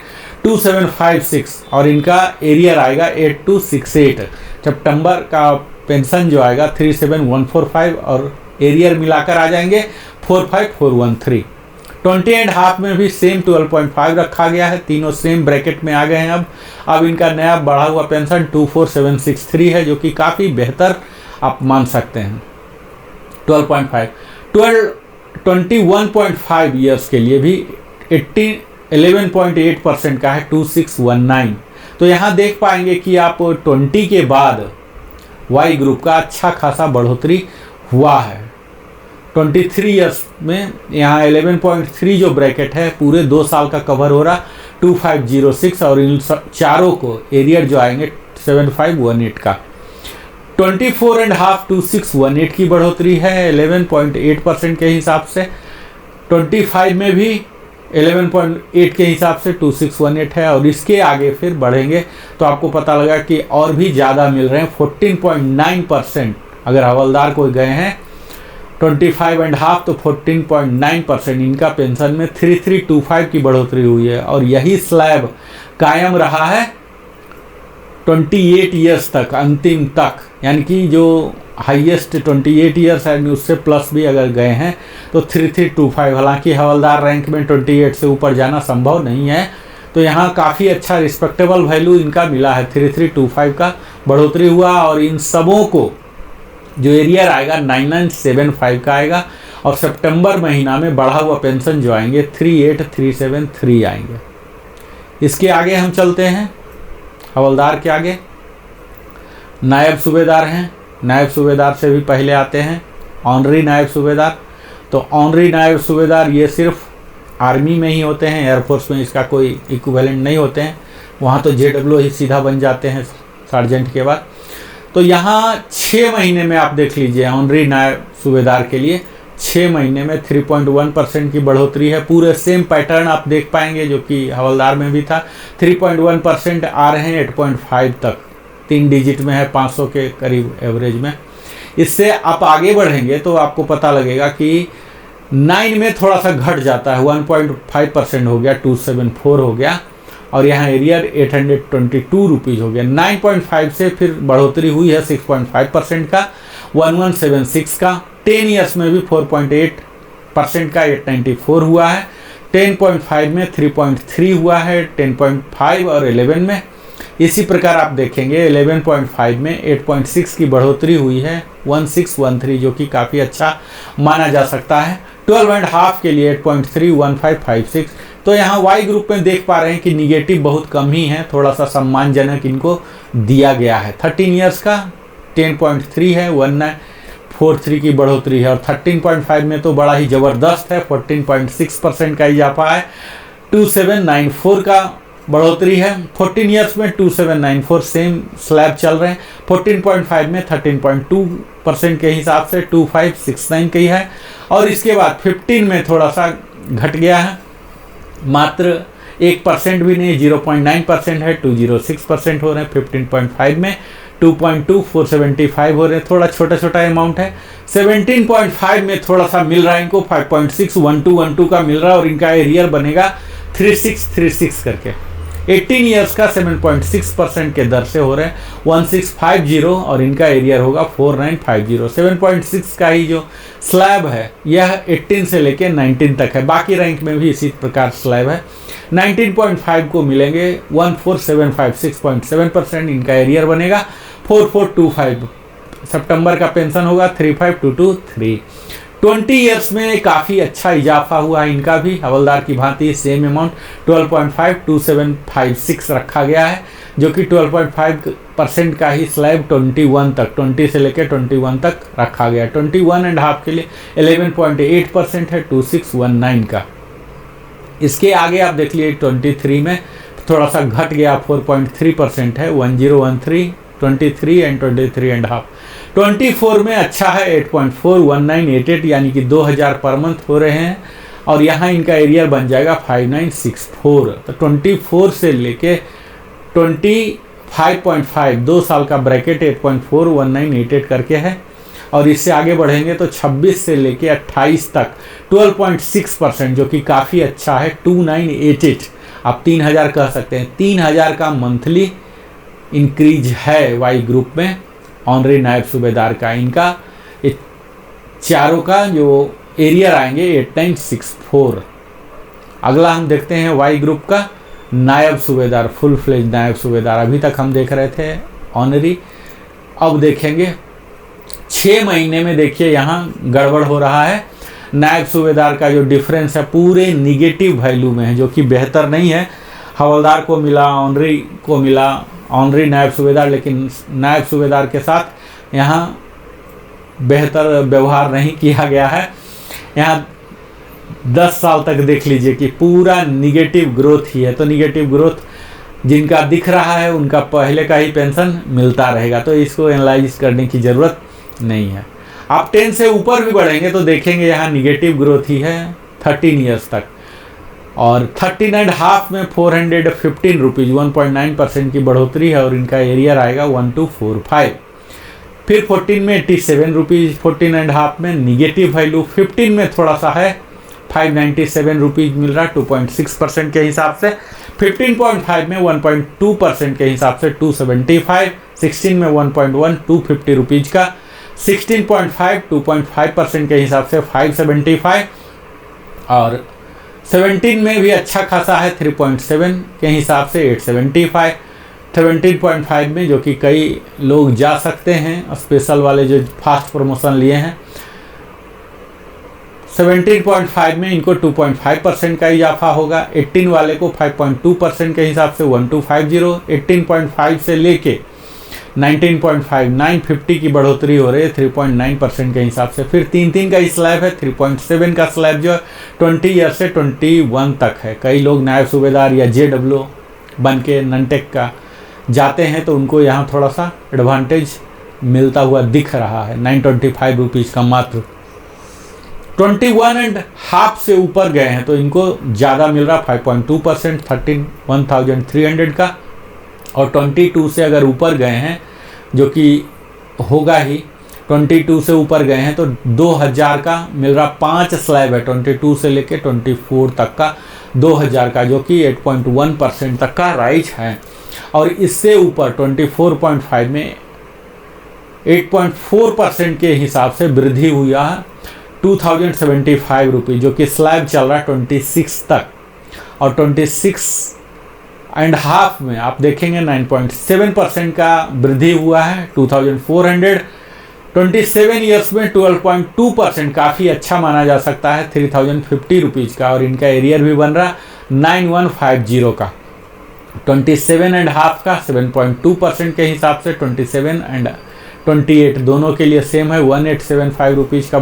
2756, और इनका एरियर आएगा 8268। सितंबर का पेंशन जो आएगा 37145, और एरियर मिलाकर आ जाएंगे 45413। 20.5 में भी सेम 12.5 रखा गया है, तीनों सेम ब्रैकेट में आ गए हैं। अब इनका नया बढ़ा हुआ पेंशन 24763 है, जो कि काफ़ी बेहतर आप मान सकते हैं। 21.5 ईयर्स के लिए भी 11.8% का है 2619। तो यहाँ देख पाएंगे कि आप 20 के बाद वाई ग्रुप का अच्छा खासा बढ़ोतरी हुआ है। 23 ईयर्स में यहाँ 11.3 जो ब्रैकेट है पूरे 2 साल का कवर हो रहा 2506, और इन चारों को एरियर जो आएंगे 7518 का। 24.5 2618 की बढ़ोतरी है 11.8% के हिसाब से। 25 में भी 11.8 के हिसाब से 2618 है, और इसके आगे फिर बढ़ेंगे तो आपको पता लगा कि और भी ज़्यादा मिल रहे हैं। 14.9% अगर हवलदार कोई गए हैं 25.5 तो 14.9% इनका पेंशन में 3325 की बढ़ोतरी हुई है, और यही स्लैब कायम रहा है 28 ईयर्स तक, अंतिम तक, यानी कि जो हाईएस्ट 28 ईयर्स है उससे प्लस भी अगर गए हैं तो 3325। हालांकि हवलदार रैंक में 28 से ऊपर जाना संभव नहीं है, तो यहाँ काफ़ी अच्छा रिस्पेक्टेबल वैल्यू इनका मिला है, 3325 का बढ़ोतरी हुआ। और इन सबों को जो एरियर आएगा 9975 का आएगा, और सितंबर महीना में बढ़ा हुआ पेंशन जो आएंगे 38373 आएंगे। इसके आगे हम चलते हैं, हवलदार के आगे नायब सूबेदार हैं। नायब सूबेदार से भी पहले आते हैं ऑनरी नायब सूबेदार। तो ऑनरी नायब सूबेदार ये सिर्फ आर्मी में ही होते हैं, एयरफोर्स में इसका कोई इक्विवेलेंट नहीं होते हैं, वहाँ तो JW ही सीधा बन जाते हैं सार्जेंट के बाद। तो यहाँ 6 महीने में आप देख लीजिए ऑनरी नायब सूबेदार के लिए 6 महीने में 3.1% की बढ़ोतरी है। पूरे सेम पैटर्न आप देख पाएंगे जो कि हवलदार में भी था। 3.1% आ रहे हैं 8.5 तक, 3 डिजिट में है, 500 के करीब एवरेज में। इससे आप आगे बढ़ेंगे तो आपको पता लगेगा कि 9 में थोड़ा सा घट जाता है, 1.5% हो गया, 274 हो गया, और यहाँ एरियर 822 रुपीज़ हो गया। 9.5 से फिर बढ़ोतरी हुई है 6.5% का, 1176 का। 10 ईयर्स में भी 4.8% का 894 हुआ है। 10.5 में 3.3 हुआ है, 10.5 और 11 में। इसी प्रकार आप देखेंगे 11.5 में 8.6 की बढ़ोतरी हुई है, 1613, जो कि काफ़ी अच्छा माना जा सकता है। 12.5 के लिए 8.3, 1556। तो यहाँ वाई ग्रुप में देख पा रहे हैं कि निगेटिव बहुत कम ही है, थोड़ा सा सम्मानजनक इनको दिया गया है। 13 ईयर्स का 10.3 है, 1943 की बढ़ोतरी है, और 13.5 में तो बड़ा ही ज़बरदस्त है, 14.6% का इजाफा है। 2794 का बढ़ोतरी है। 14 ईयर्स में 2794 सेम स्लैब चल रहे हैं। 14.5 में 13.2% के हिसाब से 2569 की है, और इसके बाद 15 में थोड़ा सा घट गया है, मात्र 1% भी नहीं, 0.9% है, 206% हो रहे हैं। 15.5 में 2.2475 हो रहे हैं, थोड़ा छोटा छोटा अमाउंट है। 17.5 में थोड़ा सा मिल रहा है इनको, 5.61212 का मिल रहा है, और इनका एरियर बनेगा 3636 करके। 18 ईयर्स का 7.6% के दर से हो रहे हैं, 1650, और इनका एरियर होगा 4950। 7.6 का ही जो स्लैब है यह 18 से लेके 19 तक है, बाकी रैंक में भी इसी प्रकार स्लैब है। 19.5 को मिलेंगे 14756.7%, इनका एरियर बनेगा 4425। सितंबर का पेंशन होगा 35223। 20 ईयर्स में काफ़ी अच्छा इजाफा हुआ है इनका भी, हवलदार की भांति सेम अमाउंट 12.52756 रखा गया है, जो कि 12.5% का ही स्लैब 21 तक, 20 से लेकर 21 तक रखा गया। 21.5 के लिए 11.8% है, 2619 का। इसके आगे आप देख लिए 23 में थोड़ा सा घट गया, 4.3% है, 1013, 23 एंड 23.5। 24 में अच्छा है, 8.41988, यानी कि 2000 पर मंथ हो रहे हैं, और यहाँ इनका एरियर बन जाएगा 5964। तो 24 से लेके 25.5, 2 साल का ब्रैकेट 8.41988 करके है, और इससे आगे बढ़ेंगे तो 26 से लेके 28 तक 12.6%, जो कि काफ़ी अच्छा है, 2988। आप 3000 कह सकते हैं, 3000 का मंथली इंक्रीज है वाई ग्रुप में ऑनरी नायब सूबेदार का। इनका चारों का जो एरियर आएंगे 8964। अगला हम देखते हैं वाई ग्रुप का नायब सूबेदार, फुल फ्लेज नायब सूबेदार। अभी तक हम देख रहे थे ऑनरी, अब देखेंगे 6 महीने में। देखिए यहाँ गड़बड़ हो रहा है, नायब सूबेदार का जो डिफरेंस है पूरे निगेटिव वैल्यू में है, जो कि बेहतर नहीं है। हवलदार को मिला, ऑनरी को मिला, ऑनरी नायब सूबेदार, लेकिन नायब सूबेदार के साथ यहाँ बेहतर व्यवहार नहीं किया गया है। यहाँ 10 साल तक देख लीजिए कि पूरा निगेटिव ग्रोथ ही है। तो निगेटिव ग्रोथ जिनका दिख रहा है उनका पहले का ही पेंशन मिलता रहेगा, तो इसको एनालाइज करने की ज़रूरत नहीं है। आप 10 से ऊपर भी बढ़ेंगे तो देखेंगे यहाँ निगेटिव ग्रोथ ही है 13 ईयर्स तक, और 13.5 में 415 रुपीज़, 1.9% की बढ़ोतरी है, और इनका एरियर आएगा 1245। फिर 14 में 87 रुपीज़, 14.5 में निगेटिव वैल्यू, 15 में थोड़ा सा है 597 रुपीज़ मिल रहा है, 2.6% के हिसाब से। 15.5 में 1.2% के हिसाब से 275, 16 में 1.1, 250 रुपीज़ का, 16.5 2.5% के हिसाब से 575, और 17 में भी अच्छा खासा है 3.7 के हिसाब से 875। 17.5 में जो कि कई लोग जा सकते हैं, स्पेशल वाले जो फास्ट प्रमोशन लिए हैं। 17.5 में इनको 2.5% का इजाफा होगा। 18 वाले को 5.2% के हिसाब से 1250। 18.5 से लेके 19.5 950 की बढ़ोतरी हो रही है 3.9% के हिसाब से। फिर 3 का स्लैब है, 3.7 का स्लैब जो है 20 ईयर से 21 तक है। कई लोग नायब सूबेदार या JW बन के ननटेक का जाते हैं तो उनको यहाँ थोड़ा सा एडवांटेज मिलता हुआ दिख रहा है। 925 रुपीज़ का मात्र। 21.5 से ऊपर गए हैं तो इनको ज़्यादा मिल रहा 5.2%, 13,300 का। और 22 से अगर ऊपर गए हैं, जो कि होगा ही, 22 से ऊपर गए हैं तो 2000 का मिल रहा। 5 स्लैब है 22 से लेके 24 तक का 2000 का, जो कि 8.1% तक का राइज है। और इससे ऊपर 24.5 में 8.4% के हिसाब से वृद्धि हुआ है। 2075 रुपीज़, जो कि स्लैब चल रहा है 26 तक, और 26.5 में आप देखेंगे 9.7% का वृद्धि हुआ है। 2427 ईयर्स में 12.2%, काफ़ी अच्छा माना जा सकता है 3050 रुपीज़ का, और इनका एरियर भी बन रहा 9150 का। 27.5 का 7.2% के हिसाब से 27 एंड 28 दोनों के लिए सेम है, 1875 रुपीज़ का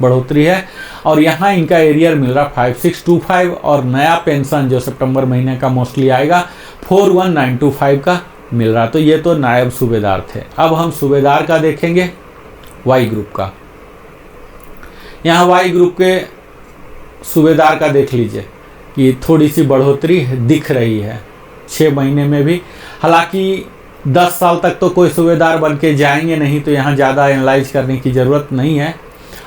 बढ़ोतरी है। और यहाँ इनका एरियर मिल रहा 5625, और नया पेंशन जो सितंबर महीने का मोस्टली आएगा 41925 का मिल रहा। तो ये तो नायब सूबेदार थे। अब हम सूबेदार का देखेंगे, वाई ग्रुप का। यहाँ वाई ग्रुप के सूबेदार का देख लीजिए कि थोड़ी सी बढ़ोतरी दिख रही है 6 महीने में भी। हालांकि 10 साल तक तो कोई सूबेदार बन के जाएंगे नहीं, तो यहाँ ज़्यादा एनालाइज करने की ज़रूरत नहीं है।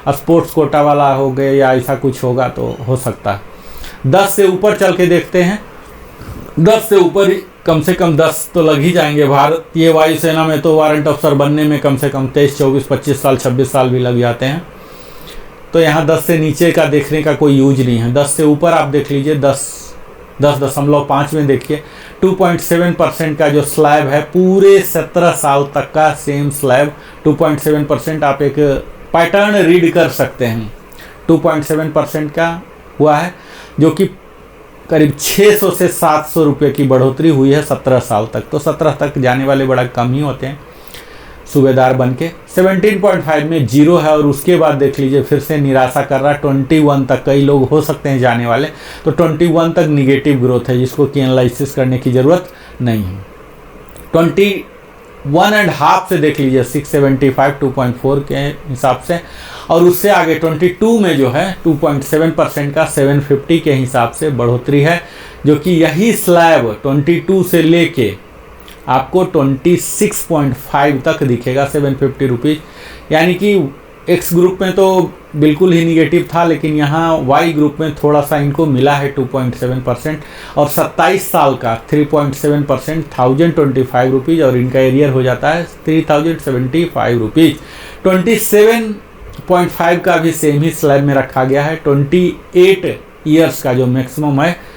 स्पोर्ट्स कोटा वाला हो गए या ऐसा कुछ होगा तो हो सकता है। 10 से ऊपर चल के देखते हैं। 10 से ऊपर कम से कम 10 तो लग ही जाएंगे। भारतीय वायुसेना में तो वारंट अफसर बनने में कम से कम 23, 24, 25 साल, 26 साल भी लग जाते हैं। तो यहाँ 10 से नीचे का देखने का कोई यूज नहीं है। 10 से ऊपर आप देख लीजिए, 10.5 में देखिए 2.7% का जो स्लैब है, पूरे 17 साल तक का सेम स्लैब 2.7%। आप एक पैटर्न रीड कर सकते हैं। 2.7% का हुआ है, जो कि करीब 600 से 700 रुपये की बढ़ोतरी हुई है 17 साल तक। तो 17 तक जाने वाले बड़ा कम ही होते हैं सूबेदार बन के। 17.5 में 0 है, और उसके बाद देख लीजिए फिर से निराशा कर रहा है। 21 तक कई लोग हो सकते हैं जाने वाले, तो 21 तक निगेटिव ग्रोथ है, जिसको कि एनालिसिस करने की ज़रूरत नहीं है। 21.5 से देख लीजिए 675, 2.4 के हिसाब से, और उससे आगे 22 में जो है 2.7% का 750 के हिसाब से बढ़ोतरी है, जो कि यही स्लैब 22 से लेके आपको 26.5 तक दिखेगा 750 रुपीज़। यानी कि एक्स ग्रुप में तो बिल्कुल ही निगेटिव था, लेकिन यहाँ वाई ग्रुप में थोड़ा सा इनको मिला है 2.7%, और 27 साल का 3.7% 1025 रुपीज़, और इनका एरियर हो जाता है 3075 रुपीज़। 27.5 का भी सेम ही स्लैब में रखा गया है। 28 ईयर्स का जो मैक्सिमम है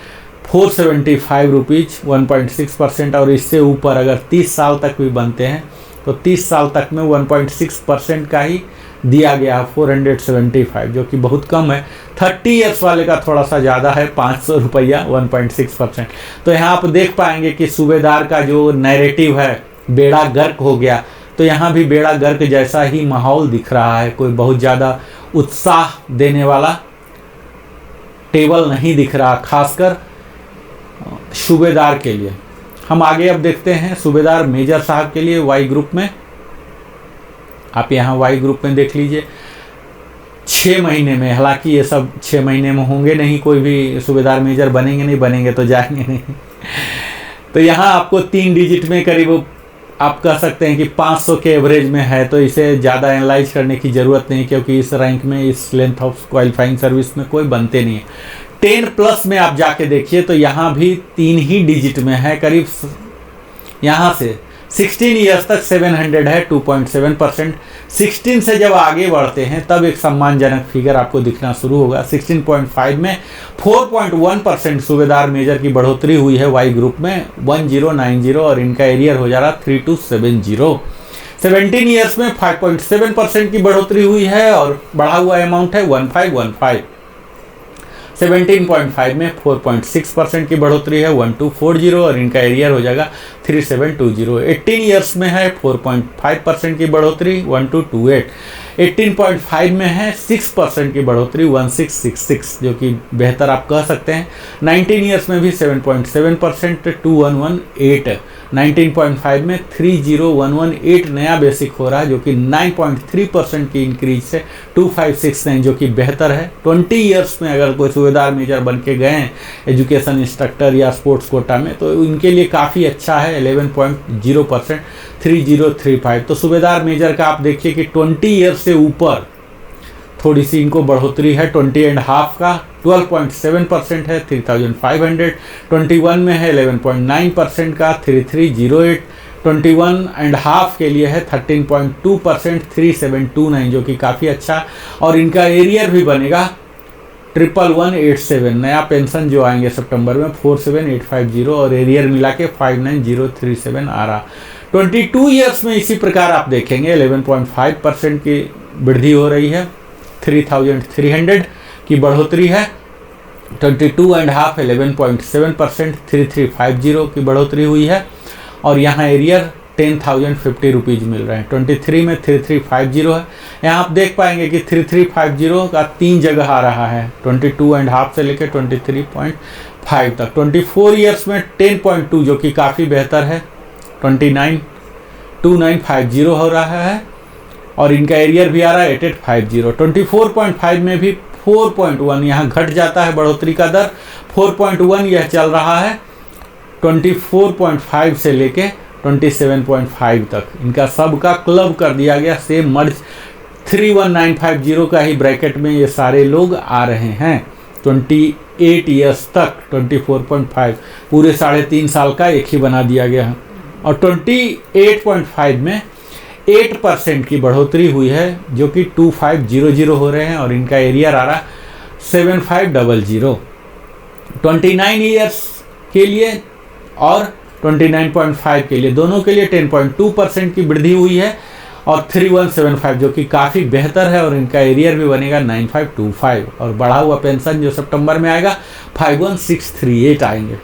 475 रुपीज़, 1.6%, और इससे ऊपर अगर 30 साल तक भी बनते हैं तो 30 साल तक में 1.6% का ही दिया गया 475, जो कि बहुत कम है। 30 ईयर्स वाले का थोड़ा सा ज़्यादा है, 500 रुपया, 1.6%। तो यहाँ आप देख पाएंगे कि सूबेदार का जो नैरेटिव है बेड़ा गर्क हो गया, तो यहाँ भी बेड़ा गर्क जैसा ही माहौल दिख रहा है। कोई बहुत ज़्यादा उत्साह देने वाला टेबल नहीं दिख रहा, खासकर सूबेदार के लिए। हम आगे अब देखते हैं सूबेदार मेजर साहब के लिए वाई ग्रुप में। आप यहाँ वाई ग्रुप में देख लीजिए 6 महीने में, हालांकि ये सब 6 महीने में होंगे नहीं, कोई भी सूबेदार मेजर बनेंगे तो जाएंगे नहीं। तो यहाँ आपको 3 डिजिट में करीब आप कह सकते हैं कि 500 के एवरेज में है, तो इसे ज़्यादा एनालाइज करने की ज़रूरत नहीं, क्योंकि इस रैंक में, इस लेंथ ऑफ क्वालिफाइंग सर्विस में कोई बनते नहीं है। 10+ में आप जाके देखिए तो यहाँ भी 3 ही डिजिट में है, करीब यहाँ से 16 ईयर्स तक 700 है, 2.7%। 16 से जब आगे बढ़ते हैं तब एक सम्मानजनक फिगर आपको दिखना शुरू होगा। 16.5 में 4.1% सूबेदार मेजर की बढ़ोतरी हुई है वाई ग्रुप में 1090, और इनका एरियर हो जा रहा 3270। 17 ईयर्स में 5.7% की बढ़ोतरी हुई है, और बढ़ा हुआ अमाउंट है 1515। 17.5 में 4.6% की बढ़ोतरी है 1240, और इनका एरियर हो जाएगा 3720। 18 ईयर्स में है 4.5% की बढ़ोतरी 1228। 18.5 में है 6% की बढ़ोतरी 1666, जो कि बेहतर आप कह सकते हैं। 19 ईयर्स में भी 7.7% 2118। 19.5 में 30118 नया बेसिक हो रहा है, जो कि 9.3% की इंक्रीज से 2569, जो कि बेहतर है। 20 ईयर्स में अगर कोई सूबेदार मेजर बन के गए हैं एजुकेशन इंस्ट्रक्टर या स्पोर्ट्स कोटा में, तो इनके लिए काफ़ी अच्छा है 11.0% 3035। तो सूबेदार मेजर का आप देखिए कि 20 ईयर्स से ऊपर थोड़ी सी इनको बढ़ोतरी है। 20.5 का 12.7% है 3500। 21 में है 11.9% का 3308। 21.5 के लिए है 13.2%, 3729, जो कि काफ़ी अच्छा। और इनका एरियर भी बनेगा 11187। नया पेंशन जो आएंगे सितंबर में 47850 और एरियर मिला के 59037 आ रहा। 22 ईयर्स में इसी प्रकार आप देखेंगे 11.5% की वृद्धि हो रही है, 3300 की बढ़ोतरी है। 22.5 11.7%, 3350 की बढ़ोतरी हुई है। और यहाँ एरियर 10,050 रुपीज़ मिल रहे हैं। 23 में 3350 है। यहाँ आप देख पाएंगे कि 3350 का 3 जगह आ रहा है, 22.5 से लेकर 23.5 तक। 24 ईयर्स में 10.2 जो कि काफ़ी बेहतर है, 2950 हो रहा है। और इनका एरियर भी आ रहा है 8850। 24.5 में भी 4.1 यहाँ घट जाता है बढ़ोतरी का दर, 4.1 यह चल रहा है 24.5 से लेके 27.5 तक। इनका सब का क्लब कर दिया गया, सेम मर्ज 31950 का ही ब्रैकेट में ये सारे लोग आ रहे हैं। 28 ईयर्स तक 24.5 पूरे 3.5 साल का एक ही बना दिया गया है। और 28.5 में 8% की बढ़ोतरी हुई है, जो कि 2500 हो रहे हैं। और इनका एरियर आ रहा 7500। 29 ईयर्स के लिए और 29.5 के लिए, दोनों के लिए 10.2% की वृद्धि हुई है। और 3175 जो कि काफ़ी बेहतर है। और इनका एरियर भी बनेगा 9525। और बढ़ा हुआ पेंशन जो सितंबर में आएगा 51638 आएंगे।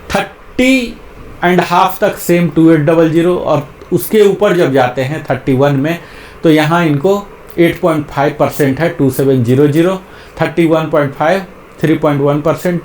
30.5 तक सेम 2800। और उसके ऊपर जब जाते हैं 31 में, तो यहाँ इनको 8.5% है 2700। 31.5 3.1%,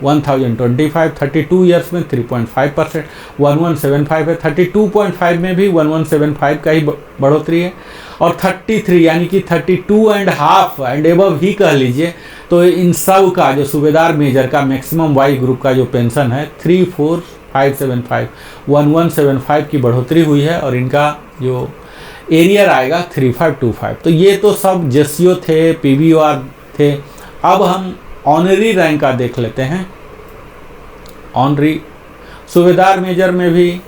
1025। 32 ईयर्स में 3.5%, 1175 है। 32.5 में भी 1175 का ही बढ़ोतरी है। और 33 यानी कि 32.5 एंड एबव ही कह लीजिए, तो इन सब का जो सूबेदार मेजर का मैक्सिमम वाई ग्रुप का जो पेंशन है 34575, 1175 की बढ़ोतरी हुई है। और इनका जो एरियर आएगा 3525। तो ये तो सब जेसीओ थे, पीवीआर थे। अब हम ऑनरी रैंक का देख लेते हैं। ऑनरी सूबेदार मेजर में भी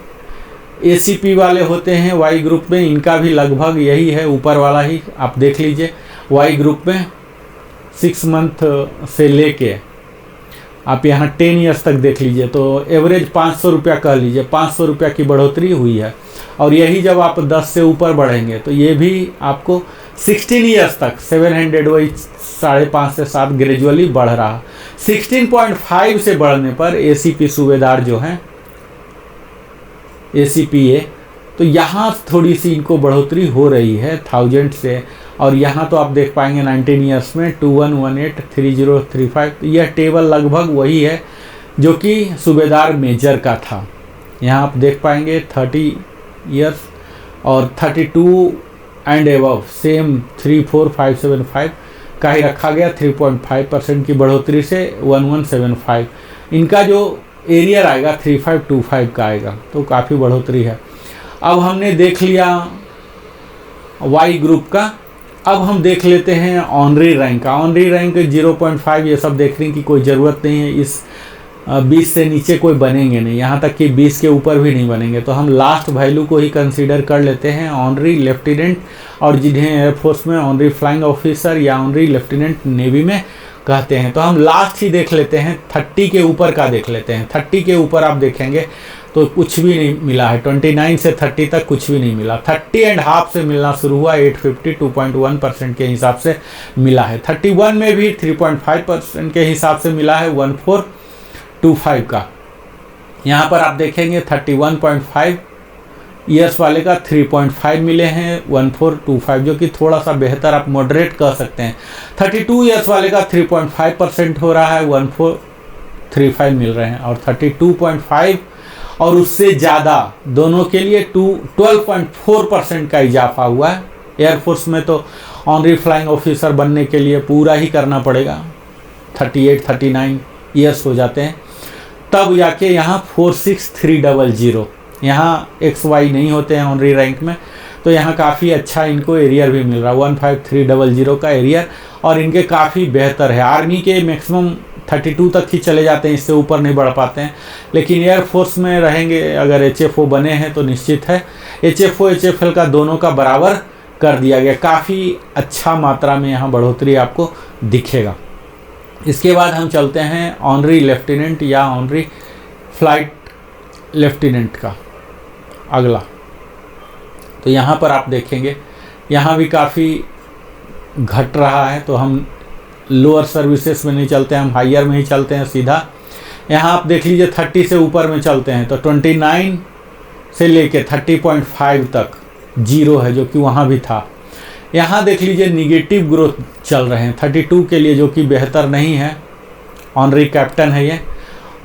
एसीपी वाले होते हैं वाई ग्रुप में, इनका भी लगभग यही है, ऊपर वाला ही आप देख लीजिए। वाई ग्रुप में 6 मंथ से लेके आप यहाँ 10 ईयर्स तक देख लीजिए, तो एवरेज 500 रुपया कह लीजिए, 500 रुपया की बढ़ोतरी हुई है। और यही जब आप 10 से ऊपर बढ़ेंगे तो ये भी आपको 16 ईयर्स तक 700 वही 5.5 से 7 ग्रेजुअली बढ़ रहा। 16.5 से बढ़ने पर एसीपी सूबेदार जो हैं एसीपीए, तो यहाँ थोड़ी सी इनको बढ़ोतरी हो रही है 1000 से। और यहाँ तो आप देख पाएंगे 19 ईयर्स में 21183035। यह टेबल लगभग वही है जो कि सूबेदार मेजर का था। यहाँ आप देख पाएंगे 30 ईयर्स और 32 एंड एबव सेम 34575 का ही रखा गया। 3.5% की बढ़ोतरी से 1175। इनका जो एरियर आएगा 3525 का आएगा, तो काफ़ी बढ़ोतरी है। अब हमने देख लिया वाई ग्रुप का। अब हम देख लेते हैं ऑनरी रैंक का। ऑनरी रैंक 0.5 ये सब देखने की कोई ज़रूरत नहीं है। इस 20 से नीचे कोई बनेंगे नहीं, यहाँ तक कि 20 के ऊपर भी नहीं बनेंगे। तो हम लास्ट वैल्यू को ही कंसीडर कर लेते हैं, ऑनरी लेफ्टिनेंट, और जिन्हें एयरफोर्स में ऑनरी फ्लाइंग ऑफिसर या ऑनरी लेफ्टिनेंट नेवी में कहते हैं। तो हम लास्ट ही देख लेते हैं, 30 के ऊपर का देख लेते हैं। 30 के ऊपर आप देखेंगे तो कुछ भी नहीं मिला है। 29 से 30 तक कुछ भी नहीं मिला। 30.5 से मिलना शुरू हुआ, 850 2.1% के हिसाब से मिला है। 31 में भी 3.5% के हिसाब से मिला है 1425 का। यहाँ पर आप देखेंगे 31.5 ईयर्स वाले का 3.5 मिले हैं 1425, जो कि थोड़ा सा बेहतर आप मॉडरेट कह सकते हैं। 32 ईयर्स वाले का 3.5% हो रहा है 1435 मिल रहे हैं। और 32.5 और उससे ज़्यादा दोनों के लिए 12.4% का इजाफा हुआ है। एयरफोर्स में तो ऑनरी फ्लाइंग ऑफिसर बनने के लिए पूरा ही करना पड़ेगा, 38-39 ईयर्स हो जाते हैं, तब जाके यहाँ 46300। यहाँ XY नहीं होते हैं ऑनरी रैंक में, तो यहाँ काफ़ी अच्छा इनको एरियर भी मिल रहा है 15300 का एरियर। और इनके काफ़ी बेहतर है। आर्मी के मैक्सिमम 32 तक ही चले जाते हैं, इससे ऊपर नहीं बढ़ पाते हैं। लेकिन एयरफोर्स में रहेंगे अगर HFO बने हैं तो निश्चित है HFO HFL का दोनों का बराबर कर दिया गया। काफ़ी अच्छा मात्रा में यहाँ बढ़ोतरी आपको दिखेगा। इसके बाद हम चलते हैं ऑनरी लेफ्टिनेंट या ऑनरी फ्लाइट लेफ्टिनेंट का अगला। तो यहाँ पर आप देखेंगे यहाँ भी काफ़ी घट रहा है, तो हम लोअर सर्विसेज में नहीं चलते हैं, हम हायर में ही चलते हैं सीधा। यहाँ आप देख लीजिए 30 से ऊपर में चलते हैं तो 29 से लेके 30.5 तक जीरो है, जो कि वहाँ भी था। यहाँ देख लीजिए निगेटिव ग्रोथ चल रहे हैं 32 के लिए, जो कि बेहतर नहीं है। ऑनरी कैप्टन है ये,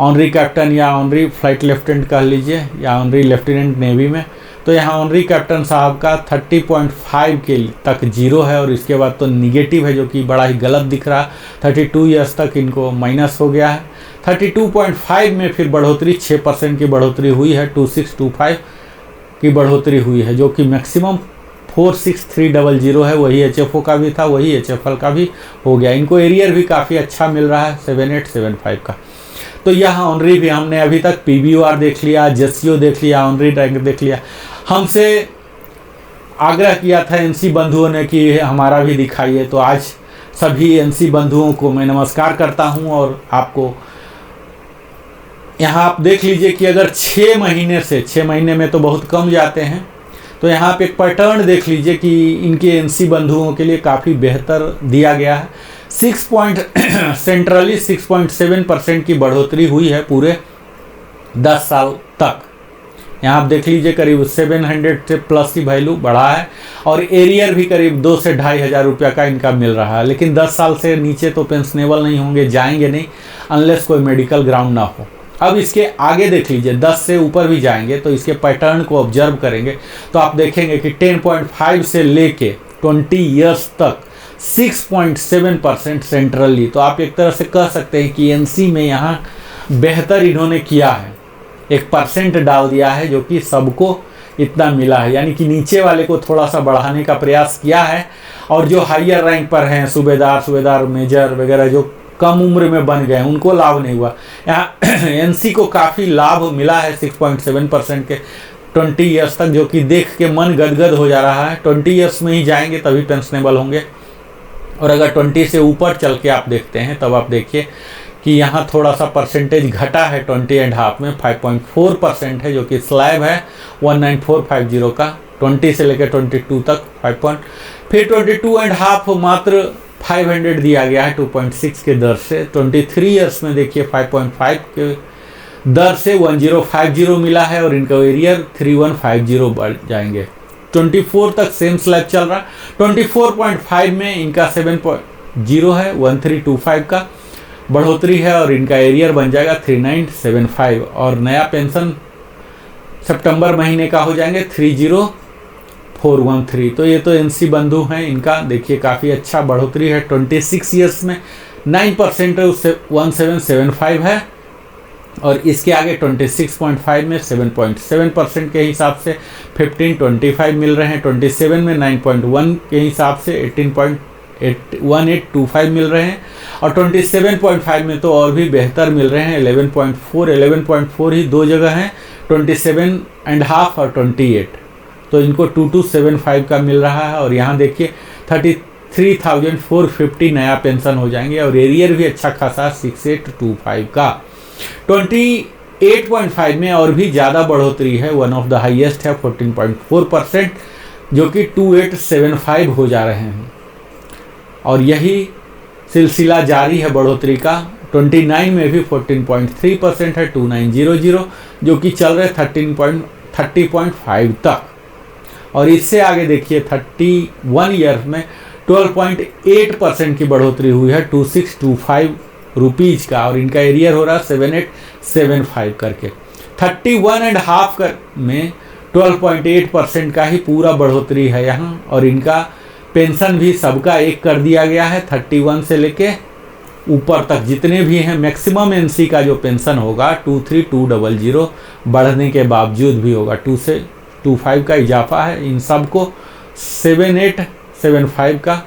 ऑनरी कैप्टन या ऑनरी फ्लाइट लेफ्टिनेंट कह लीजिए या ऑनरी लेफ्टिनेंट नेवी में। तो यहाँ ऑनरी कैप्टन साहब का 30.5 के तक जीरो है और इसके बाद तो निगेटिव है, जो कि बड़ा ही गलत दिख रहा है। 32 ईयर्स तक इनको माइनस हो गया है। 32.5 में फिर बढ़ोतरी 6% की बढ़ोतरी हुई है, 2625 की बढ़ोतरी हुई है, जो कि मैक्सिमम 46300 है। वही HFO का भी था, वही HFL का भी हो गया। इनको एरियर भी काफ़ी अच्छा मिल रहा है 7875 का। तो यह ऑनरी भी हमने अभी तक PBOR देख लिया, जेसीओ देख लिया, ऑनरी रैंक देख लिया। हमसे आग्रह किया था NC बंधुओं ने कि हमारा भी दिखाइए, तो आज सभी NC बंधुओं को मैं नमस्कार करता हूं। और आपको यहाँ आप देख लीजिए कि अगर 6 महीने से 6 महीने में तो बहुत कम जाते हैं, तो यहाँ पे एक पैटर्न देख लीजिए कि इनके NC बंधुओं के लिए काफ़ी बेहतर दिया गया है। सेंट्रली 6.7% की बढ़ोतरी हुई है पूरे 10 साल तक। यहाँ आप देख लीजिए करीब 700 से प्लस की वैल्यू बढ़ा है और एरियर भी करीब 2 से 2500 रुपये का इनका मिल रहा है। लेकिन 10 साल से नीचे तो पेंशनेबल नहीं होंगे, जाएंगे नहीं अनलेस कोई मेडिकल ग्राउंड ना हो। अब इसके आगे देख लीजिए 10 से ऊपर भी जाएंगे तो इसके पैटर्न को ऑब्जर्व करेंगे तो आप देखेंगे कि 10.5 से लेके 20 ईयर्स तक 6.7% सेंट्रली। तो आप एक तरह से कह सकते हैं कि NC में यहाँ बेहतर इन्होंने किया है, 1% डाल दिया है, जो कि सबको इतना मिला है। यानी कि नीचे वाले को थोड़ा सा बढ़ाने का प्रयास किया है और जो हायर रैंक पर हैं सूबेदार मेजर वगैरह जो कम उम्र में बन गए उनको लाभ नहीं हुआ। यहाँ NC को काफ़ी लाभ मिला है 6.7% के 20 ईयर्स तक, जो कि देख के मन गदगद हो जा रहा है। 20 ईयर्स में ही जाएंगे तभी पेंशनेबल होंगे। और अगर 20 से ऊपर चल के आप देखते हैं तब आप देखिए कि यहाँ थोड़ा सा परसेंटेज घटा है 20.5 में 5.4% है, जो कि स्लैब है 19450 का। 20 से लेकर 22 तक 5. फिर 22.5 मात्र 500 दिया गया है 2.6 के दर से। 23 ईयर्स में देखिए 5.5 के दर से 1050 मिला है और इनका एरियर 3150 बढ़ जाएंगे। 24 तक सेम स्लैब चल रहा। 24.5 में इनका 7.0 है 1325 का बढ़ोतरी है और इनका एरियर बन जाएगा 3975 और नया पेंशन सितंबर महीने का हो जाएंगे 30413। तो ये तो NC बंधु हैं, इनका देखिए काफ़ी अच्छा बढ़ोतरी है। 26 ईयर्स में 9% है, उससे 1775 है और इसके आगे 26.5 में 7.7% के हिसाब से 1525 मिल रहे हैं। 27 में 9.1 के हिसाब से 1825 मिल रहे हैं और 27.5 में तो और भी बेहतर मिल रहे हैं 11.4 ही दो जगह हैं, 27.5 और 28। तो इनको 2275 का मिल रहा है और यहाँ देखिए 33,450 नया पेंशन हो जाएंगे और एरियर भी अच्छा खासा 6825 का। 28.5 में और भी ज़्यादा बढ़ोतरी है, वन ऑफ द हाईएस्ट है 14.4%, जो कि 2875 हो जा रहे हैं और यही सिलसिला जारी है बढ़ोतरी का। 29 में भी 14.3% है 2900, जो कि चल रहे 30.5 तक और इससे आगे देखिए 31 ईयर में 12.8% की बढ़ोतरी हुई है 2625 रुपीज़ का और इनका एरियर हो रहा 7875 करके। 31.5 में 12.8% का ही पूरा बढ़ोतरी है यहाँ और इनका पेंशन भी सबका एक कर दिया गया है 31 से लेके ऊपर तक जितने भी हैं। मैक्सिमम NC का जो पेंशन होगा 23200 बढ़ने के बावजूद भी होगा, 2 से 25 का इजाफा है। इन सब को 7875 का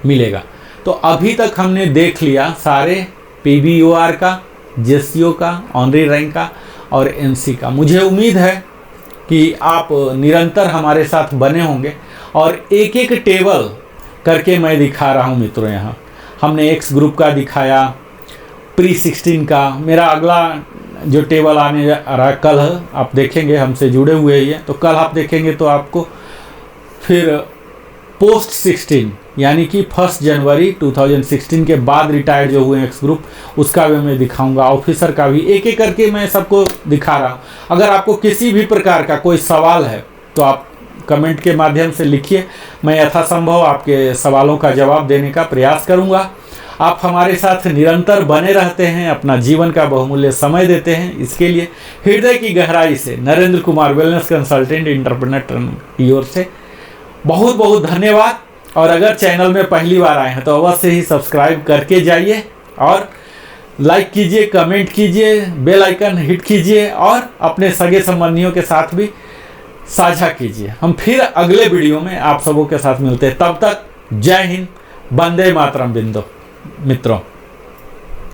मिलेगा। तो अभी तक हमने देख लिया सारे PBOR का, JCO का, ऑनरी रैंक का और NC का। मुझे उम्मीद है कि आप निरंतर हमारे साथ बने होंगे और एक एक टेबल करके मैं दिखा रहा हूँ मित्रों। यहाँ हमने X ग्रुप का दिखाया, Pre-16 का। मेरा अगला जो टेबल आने जा रहा है कल, आप देखेंगे, हमसे जुड़े हुए ही हैं तो कल आप देखेंगे तो आपको फिर Post-16 यानी कि 1 जनवरी 2016 के बाद रिटायर्ड जो हुए X ग्रुप, उसका भी मैं दिखाऊंगा, ऑफिसर का भी, एक एक करके मैं सबको दिखा रहा हूँ। अगर आपको किसी भी प्रकार का कोई सवाल है तो आप कमेंट के माध्यम से लिखिए, मैं यथासंभव आपके सवालों का जवाब देने का प्रयास करूँगा। आप हमारे साथ निरंतर बने रहते हैं, अपना जीवन का बहुमूल्य समय देते हैं, इसके लिए हृदय की गहराई से Narendra Kumar wellness consultant entrepreneur की ओर से बहुत बहुत धन्यवाद। और अगर चैनल में पहली बार आए हैं तो अवश्य ही सब्सक्राइब करके जाइए और लाइक कीजिए, कमेंट कीजिए, बेल आइकन हिट कीजिए और अपने सगे संबंधियों के साथ भी साझा कीजिए। हम फिर अगले वीडियो में आप सबों के साथ मिलते हैं, तब तक जय हिंद, वंदे मातरम मित्रों।